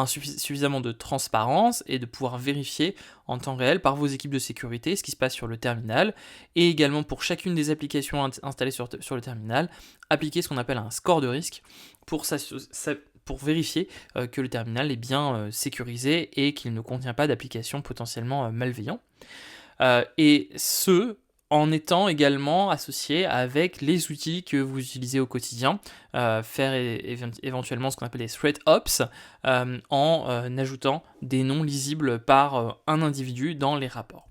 suffisamment de transparence et de pouvoir vérifier en temps réel par vos équipes de sécurité ce qui se passe sur le terminal, et également pour chacune des applications installées sur le terminal, appliquer ce qu'on appelle un score de risque pour vérifier que le terminal est bien sécurisé et qu'il ne contient pas d'applications potentiellement malveillantes. Et ce, en étant également associé avec les outils que vous utilisez au quotidien, faire éventuellement ce qu'on appelle les threat ops, en ajoutant des noms lisibles par un individu dans les rapports.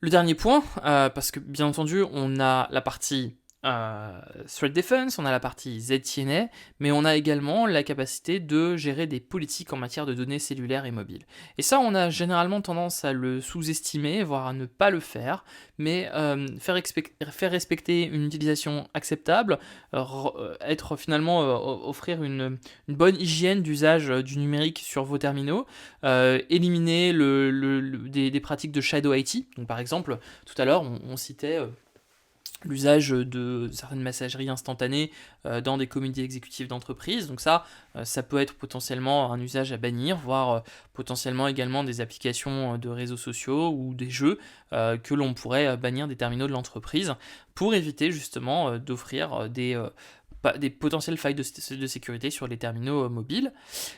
Le dernier point, parce que bien entendu on a la partie Threat Defense, on a la partie ZTNA, mais on a également la capacité de gérer des politiques en matière de données cellulaires et mobiles. Et ça, on a généralement tendance à le sous-estimer, voire à ne pas le faire, mais faire respecter une utilisation acceptable, être finalement offrir une bonne hygiène d'usage du numérique sur vos terminaux, éliminer des pratiques de shadow IT. Donc par exemple, tout à l'heure, on citait l'usage de certaines messageries instantanées dans des comités exécutifs d'entreprise. Donc ça peut être potentiellement un usage à bannir, voire potentiellement également des applications de réseaux sociaux ou des jeux que l'on pourrait bannir des terminaux de l'entreprise pour éviter justement d'offrir des potentielles failles de sécurité sur les terminaux mobiles.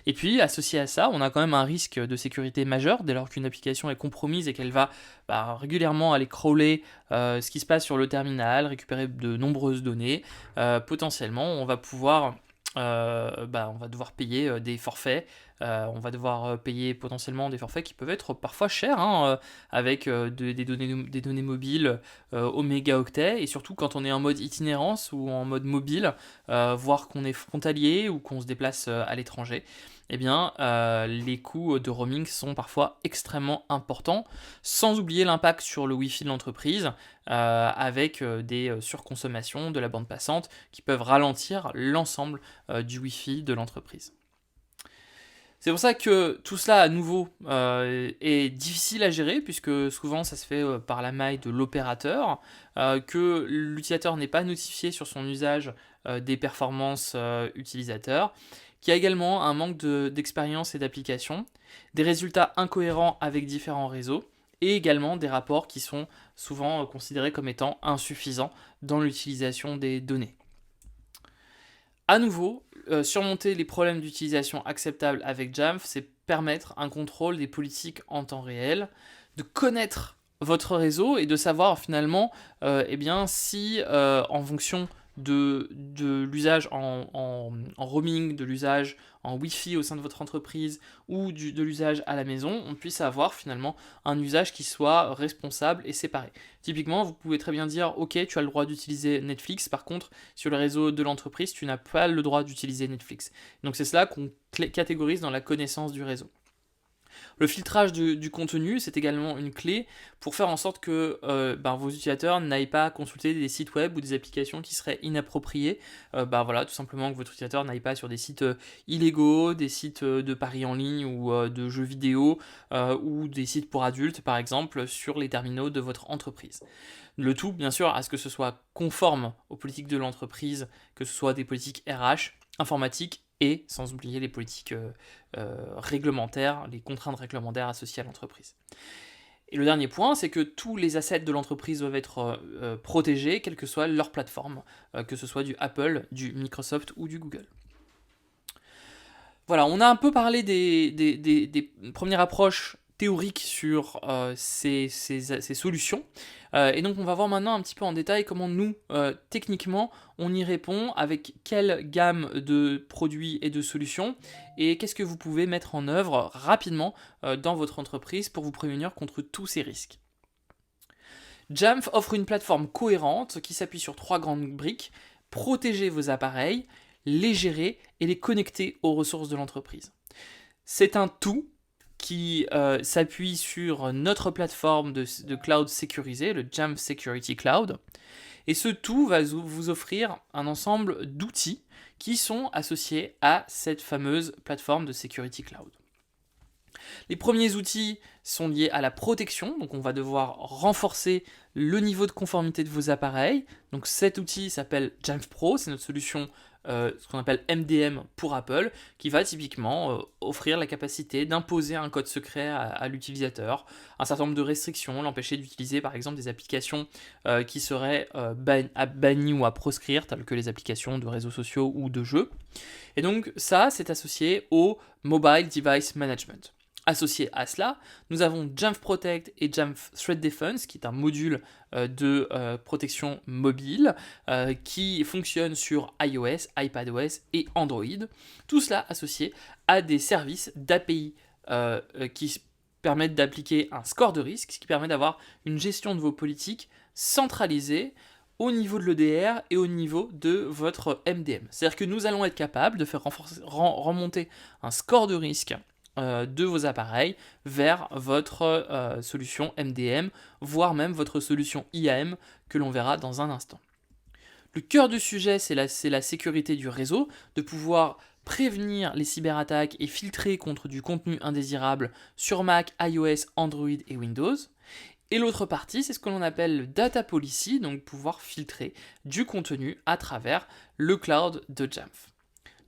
Et puis, associé à ça, on a quand même un risque de sécurité majeur dès lors qu'une application est compromise et qu'elle va régulièrement aller crawler ce qui se passe sur le terminal, récupérer de nombreuses données. Potentiellement, on va pouvoir on va devoir payer des forfaits, on va devoir payer potentiellement des forfaits qui peuvent être parfois chers, avec des données mobiles au mégaoctet, et surtout quand on est en mode itinérance ou en mode mobile, voire qu'on est frontalier ou qu'on se déplace à l'étranger. Eh bien, les coûts de roaming sont parfois extrêmement importants, sans oublier l'impact sur le Wi-Fi de l'entreprise, avec des surconsommations de la bande passante qui peuvent ralentir l'ensemble du Wi-Fi de l'entreprise. C'est pour ça que tout cela, à nouveau, est difficile à gérer, puisque souvent ça se fait par la maille de l'opérateur, que l'utilisateur n'est pas notifié sur son usage des performances utilisateurs, qu'il y a également un manque d'expérience et d'application, des résultats incohérents avec différents réseaux, et également des rapports qui sont souvent considérés comme étant insuffisants dans l'utilisation des données. À nouveau, surmonter les problèmes d'utilisation acceptables avec Jamf, c'est permettre un contrôle des politiques en temps réel, de connaître votre réseau et de savoir finalement si en fonction de l'usage en roaming, de l'usage en Wi-Fi au sein de votre entreprise ou de l'usage à la maison, on puisse avoir finalement un usage qui soit responsable et séparé. Typiquement, vous pouvez très bien dire, ok, tu as le droit d'utiliser Netflix, par contre, sur le réseau de l'entreprise, tu n'as pas le droit d'utiliser Netflix. Donc c'est cela qu'on catégorise dans la connaissance du réseau. Le filtrage du contenu, c'est également une clé pour faire en sorte que vos utilisateurs n'aillent pas consulter des sites web ou des applications qui seraient inappropriées. Tout simplement que votre utilisateur n'aille pas sur des sites illégaux, des sites de paris en ligne ou de jeux vidéo ou des sites pour adultes, par exemple, sur les terminaux de votre entreprise. Le tout, bien sûr, à ce que ce soit conforme aux politiques de l'entreprise, que ce soit des politiques RH, informatiques, et sans oublier les politiques réglementaires, les contraintes réglementaires associées à l'entreprise. Et le dernier point, c'est que tous les assets de l'entreprise doivent être protégés, quelle que soit leur plateforme, que ce soit du Apple, du Microsoft ou du Google. Voilà, on a un peu parlé des premières approches théoriques sur ces solutions. Et donc on va voir maintenant un petit peu en détail comment nous, techniquement, on y répond, avec quelle gamme de produits et de solutions, et qu'est-ce que vous pouvez mettre en œuvre rapidement dans votre entreprise pour vous prémunir contre tous ces risques. Jamf offre une plateforme cohérente qui s'appuie sur 3 grandes briques: protéger vos appareils, les gérer et les connecter aux ressources de l'entreprise. C'est un tout qui s'appuie sur notre plateforme de cloud sécurisé, le Jamf Security Cloud. Et ce tout va vous offrir un ensemble d'outils qui sont associés à cette fameuse plateforme de Security Cloud. Les premiers outils sont liés à la protection, donc on va devoir renforcer le niveau de conformité de vos appareils. Donc cet outil s'appelle Jamf Pro, c'est notre solution, ce qu'on appelle MDM pour Apple, qui va typiquement offrir la capacité d'imposer un code secret à l'utilisateur, un certain nombre de restrictions, l'empêcher d'utiliser par exemple des applications qui seraient bannies ou à proscrire, telles que les applications de réseaux sociaux ou de jeux. Et donc ça, c'est associé au Mobile Device Management. Associé à cela, nous avons Jamf Protect et Jamf Threat Defense, qui est un module de protection mobile qui fonctionne sur iOS, iPadOS et Android. Tout cela associé à des services d'API qui permettent d'appliquer un score de risque, ce qui permet d'avoir une gestion de vos politiques centralisée au niveau de l'EDR et au niveau de votre MDM. C'est-à-dire que nous allons être capables de faire remonter un score de risque de vos appareils vers votre solution MDM, voire même votre solution IAM que l'on verra dans un instant. Le cœur du sujet, c'est la sécurité du réseau, de pouvoir prévenir les cyberattaques et filtrer contre du contenu indésirable sur Mac, iOS, Android et Windows. Et l'autre partie, c'est ce que l'on appelle le data policy, donc pouvoir filtrer du contenu à travers le cloud de Jamf.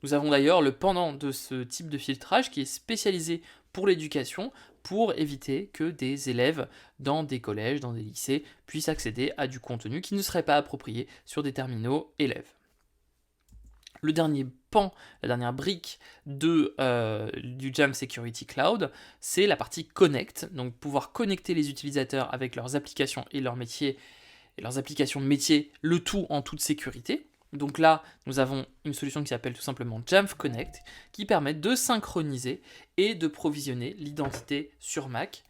Nous avons d'ailleurs le pendant de ce type de filtrage qui est spécialisé pour l'éducation, pour éviter que des élèves dans des collèges, dans des lycées, puissent accéder à du contenu qui ne serait pas approprié sur des terminaux élèves. Le dernier pan, la dernière brique du Jamf Security Cloud, c'est la partie Connect, donc pouvoir connecter les utilisateurs avec leurs applications et leurs métiers, et leurs applications métiers, le tout en toute sécurité. Donc là, nous avons une solution qui s'appelle tout simplement Jamf Connect, qui permet de synchroniser et de provisionner l'identité sur Mac,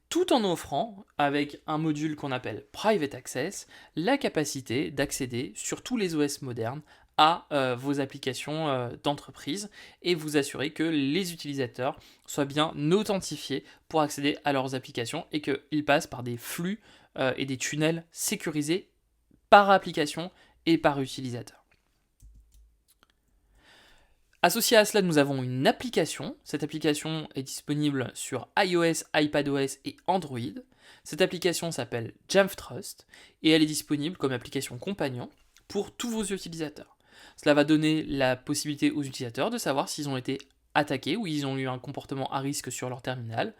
tout en offrant, avec un module qu'on appelle Private Access, la capacité d'accéder sur tous les OS modernes à vos applications d'entreprise et vous assurer que les utilisateurs soient bien authentifiés pour accéder à leurs applications et qu'ils passent par des flux et des tunnels sécurisés par application et par utilisateur. Associé à cela, nous avons une application. Cette application est disponible sur iOS, iPadOS et Android. Cette application s'appelle Jamf Trust et elle est disponible comme application compagnon pour tous vos utilisateurs. Cela va donner la possibilité aux utilisateurs de savoir s'ils ont été attaqués ou ils ont eu un comportement à risque sur leur terminal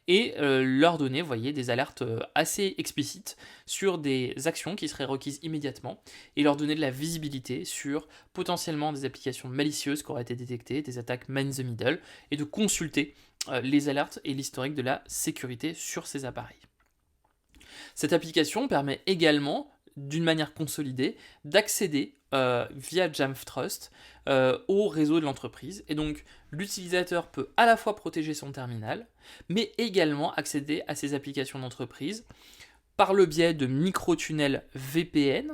et leur donner, voyez, des alertes assez explicites sur des actions qui seraient requises immédiatement et leur donner de la visibilité sur potentiellement des applications malicieuses qui auraient été détectées, des attaques man in the middle, et de consulter les alertes et l'historique de la sécurité sur ces appareils. Cette application permet également, d'une manière consolidée, d'accéder via Jamf Trust au réseau de l'entreprise. Et donc, l'utilisateur peut à la fois protéger son terminal, mais également accéder à ses applications d'entreprise par le biais de micro-tunnels VPN,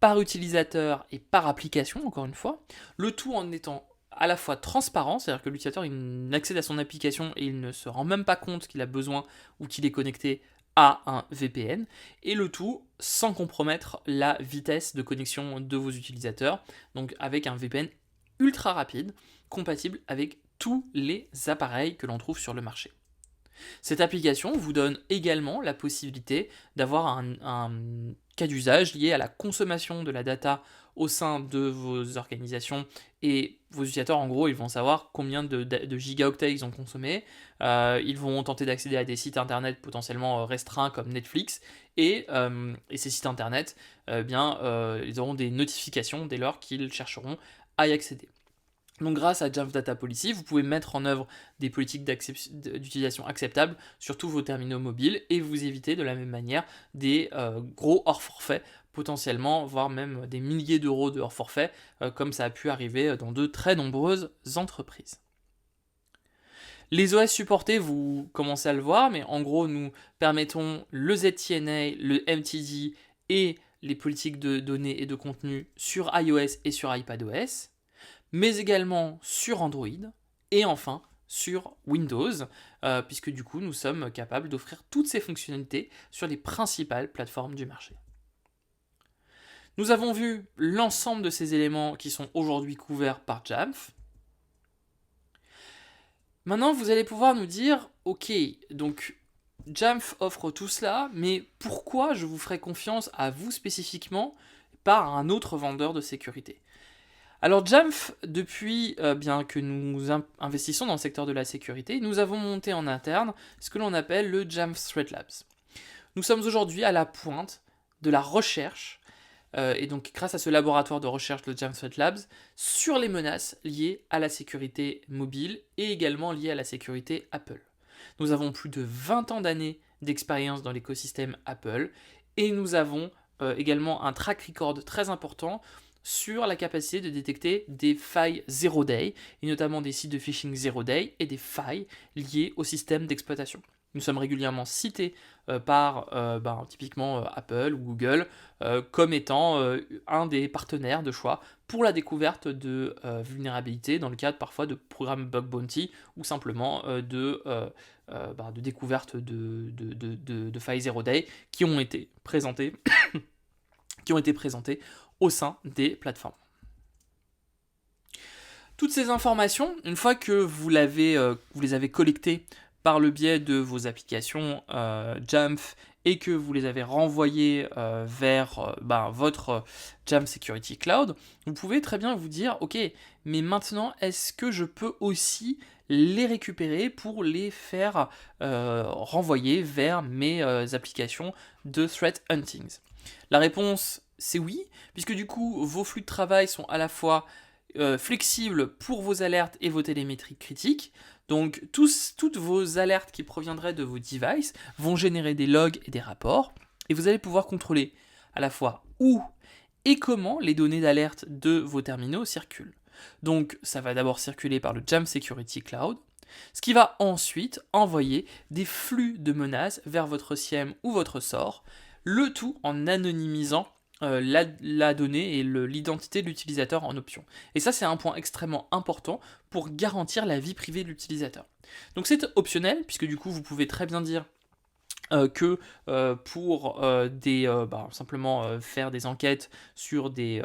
par utilisateur et par application, encore une fois, le tout en étant à la fois transparent, c'est-à-dire que l'utilisateur il accède à son application et il ne se rend même pas compte qu'il a besoin ou qu'il est connecté à un VPN, et le tout sans compromettre la vitesse de connexion de vos utilisateurs, donc avec un VPN ultra rapide, compatible avec tous les appareils que l'on trouve sur le marché. Cette application vous donne également la possibilité d'avoir un cas d'usage liés à la consommation de la data au sein de vos organisations, et vos utilisateurs, en gros, ils vont savoir combien de gigaoctets ils ont consommé, ils vont tenter d'accéder à des sites internet potentiellement restreints comme Netflix, et ces sites internet, ils auront des notifications dès lors qu'ils chercheront à y accéder. Donc grâce à Jamf Data Policy, vous pouvez mettre en œuvre des politiques d'utilisation acceptables sur tous vos terminaux mobiles et vous éviter de la même manière des gros hors forfait potentiellement, voire même des milliers d'euros de hors forfait, comme ça a pu arriver dans de très nombreuses entreprises. Les OS supportés, vous commencez à le voir, mais en gros, nous permettons le ZTNA, le MTD et les politiques de données et de contenu sur iOS et sur iPadOS, mais également sur Android, et enfin sur Windows, puisque du coup nous sommes capables d'offrir toutes ces fonctionnalités sur les principales plateformes du marché. Nous avons vu l'ensemble de ces éléments qui sont aujourd'hui couverts par Jamf. Maintenant, vous allez pouvoir nous dire, ok, donc Jamf offre tout cela, mais pourquoi je vous ferai confiance à vous spécifiquement par un autre vendeur de sécurité ? Alors Jamf, depuis bien que nous investissons dans le secteur de la sécurité, nous avons monté en interne ce que l'on appelle le Jamf Threat Labs. Nous sommes aujourd'hui à la pointe de la recherche, et donc grâce à ce laboratoire de recherche, le Jamf Threat Labs, sur les menaces liées à la sécurité mobile et également liées à la sécurité Apple. Nous avons plus de 20 ans d'années d'expérience dans l'écosystème Apple, et nous avons également un track record très important sur la capacité de détecter des failles zero day, et notamment des sites de phishing zero day et des failles liées au système d'exploitation. Nous sommes régulièrement cités par typiquement Apple ou Google comme étant un des partenaires de choix pour la découverte de vulnérabilités dans le cadre parfois de programmes bug bounty ou simplement de découverte de failles zero day qui ont été présentées au sein des plateformes. Toutes ces informations, une fois que vous les avez collectées par le biais de vos applications Jamf et que vous les avez renvoyées vers votre Jamf Security Cloud, vous pouvez très bien vous dire, ok, mais maintenant, est-ce que je peux aussi les récupérer pour les faire renvoyer vers mes applications de threat hunting ? La réponse, c'est oui, puisque du coup, vos flux de travail sont à la fois flexibles pour vos alertes et vos télémétriques critiques. Donc, toutes vos alertes qui proviendraient de vos devices vont générer des logs et des rapports, et vous allez pouvoir contrôler à la fois où et comment les données d'alerte de vos terminaux circulent. Donc, ça va d'abord circuler par le Jamf Security Cloud, ce qui va ensuite envoyer des flux de menaces vers votre SIEM ou votre SOR, le tout en anonymisant la donnée et l'identité de l'utilisateur en option. Et ça, c'est un point extrêmement important pour garantir la vie privée de l'utilisateur. Donc c'est optionnel, puisque du coup, vous pouvez très bien dire que pour simplement faire des enquêtes sur des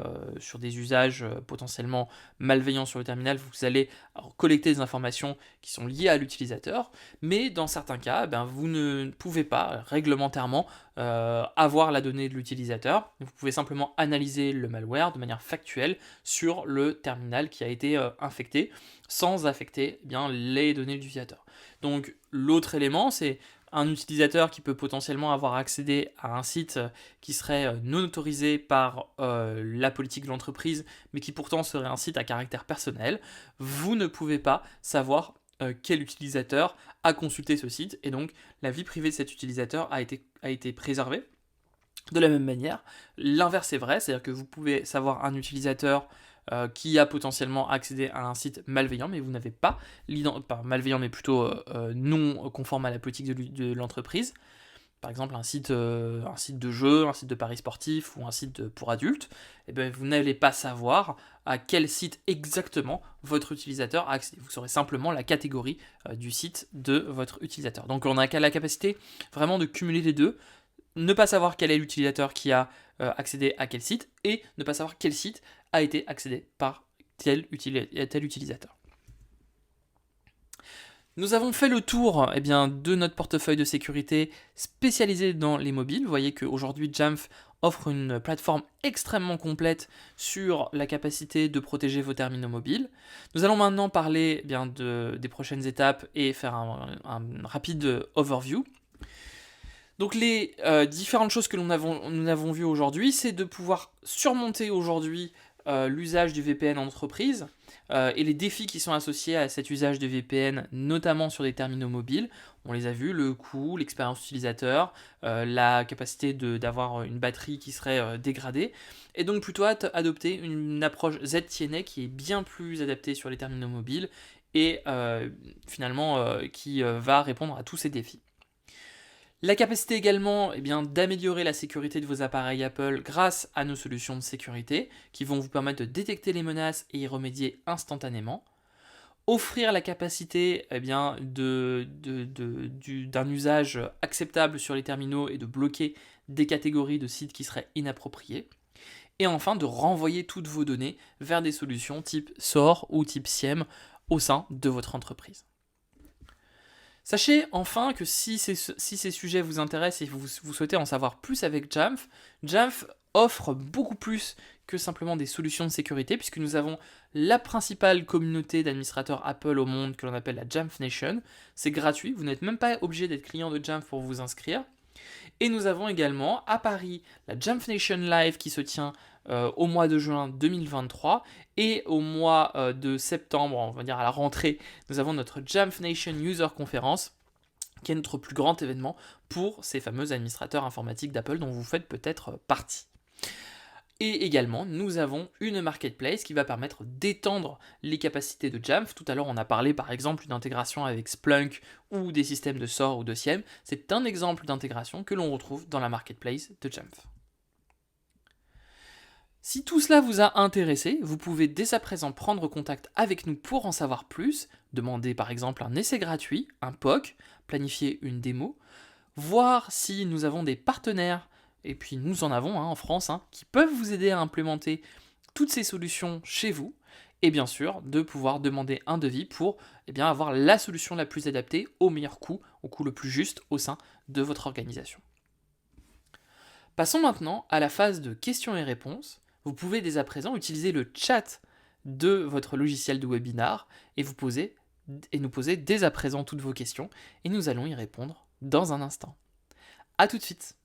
usages potentiellement malveillants sur le terminal, vous allez collecter des informations qui sont liées à l'utilisateur, mais dans certains cas, vous ne pouvez pas réglementairement avoir la donnée de l'utilisateur. Vous pouvez simplement analyser le malware de manière factuelle sur le terminal qui a été infecté, sans affecter les données de l'utilisateur. Donc l'autre élément, c'est un utilisateur qui peut potentiellement avoir accédé à un site qui serait non autorisé par la politique de l'entreprise, mais qui pourtant serait un site à caractère personnel. Vous ne pouvez pas savoir quel utilisateur a consulté ce site, et donc la vie privée de cet utilisateur a été préservée. De la même manière, l'inverse est vrai, c'est-à-dire que vous pouvez savoir un utilisateur qui a potentiellement accédé à un site malveillant, mais vous n'avez pas malveillant, mais plutôt non conforme à la politique de l'entreprise. Par exemple, un site de jeu, un site de paris sportif ou un site pour adultes, vous n'allez pas savoir à quel site exactement votre utilisateur a accédé. Vous saurez simplement la catégorie du site de votre utilisateur. Donc on a la capacité vraiment de cumuler les deux, ne pas savoir quel est l'utilisateur qui a accédé à quel site, et ne pas savoir quel site a été accédé par tel utilisateur. Nous avons fait le tour de notre portefeuille de sécurité spécialisé dans les mobiles. Vous voyez qu'aujourd'hui Jamf offre une plateforme extrêmement complète sur la capacité de protéger vos terminaux mobiles. Nous allons maintenant parler des prochaines étapes et faire un rapide overview. Donc les différentes choses que nous avons vues aujourd'hui, c'est de pouvoir surmonter aujourd'hui l'usage du VPN en entreprise et les défis qui sont associés à cet usage de VPN, notamment sur des terminaux mobiles. On les a vus, le coût, l'expérience utilisateur, la capacité d'avoir une batterie qui serait dégradée, et donc plutôt adopter une approche ZTNA qui est bien plus adaptée sur les terminaux mobiles et finalement qui va répondre à tous ces défis. La capacité également d'améliorer la sécurité de vos appareils Apple grâce à nos solutions de sécurité qui vont vous permettre de détecter les menaces et y remédier instantanément. Offrir la capacité d'un usage acceptable sur les terminaux et de bloquer des catégories de sites qui seraient inappropriés. Et enfin, de renvoyer toutes vos données vers des solutions type SOAR ou type SIEM au sein de votre entreprise. Sachez enfin que si ces sujets vous intéressent et que vous souhaitez en savoir plus avec Jamf, Jamf offre beaucoup plus que simplement des solutions de sécurité, puisque nous avons la principale communauté d'administrateurs Apple au monde que l'on appelle la Jamf Nation. C'est gratuit, vous n'êtes même pas obligé d'être client de Jamf pour vous inscrire. Et nous avons également à Paris la Jamf Nation Live qui se tient au mois de juin 2023 et au mois de septembre, on va dire à la rentrée, nous avons notre Jamf Nation User Conference qui est notre plus grand événement pour ces fameux administrateurs informatiques d'Apple dont vous faites peut-être partie. Et également, nous avons une marketplace qui va permettre d'étendre les capacités de Jamf. Tout à l'heure, on a parlé par exemple d'intégration avec Splunk ou des systèmes de SOAR ou de SIEM. C'est un exemple d'intégration que l'on retrouve dans la marketplace de Jamf. Si tout cela vous a intéressé, vous pouvez dès à présent prendre contact avec nous pour en savoir plus, demander par exemple un essai gratuit, un POC, planifier une démo, voir si nous avons des partenaires, et puis nous en avons en France, qui peuvent vous aider à implémenter toutes ces solutions chez vous, et bien sûr de pouvoir demander un devis pour avoir la solution la plus adaptée au meilleur coût, au coût le plus juste au sein de votre organisation. Passons maintenant à la phase de questions et réponses. Vous pouvez dès à présent utiliser le chat de votre logiciel de webinar et nous poser dès à présent toutes vos questions et nous allons y répondre dans un instant. A tout de suite.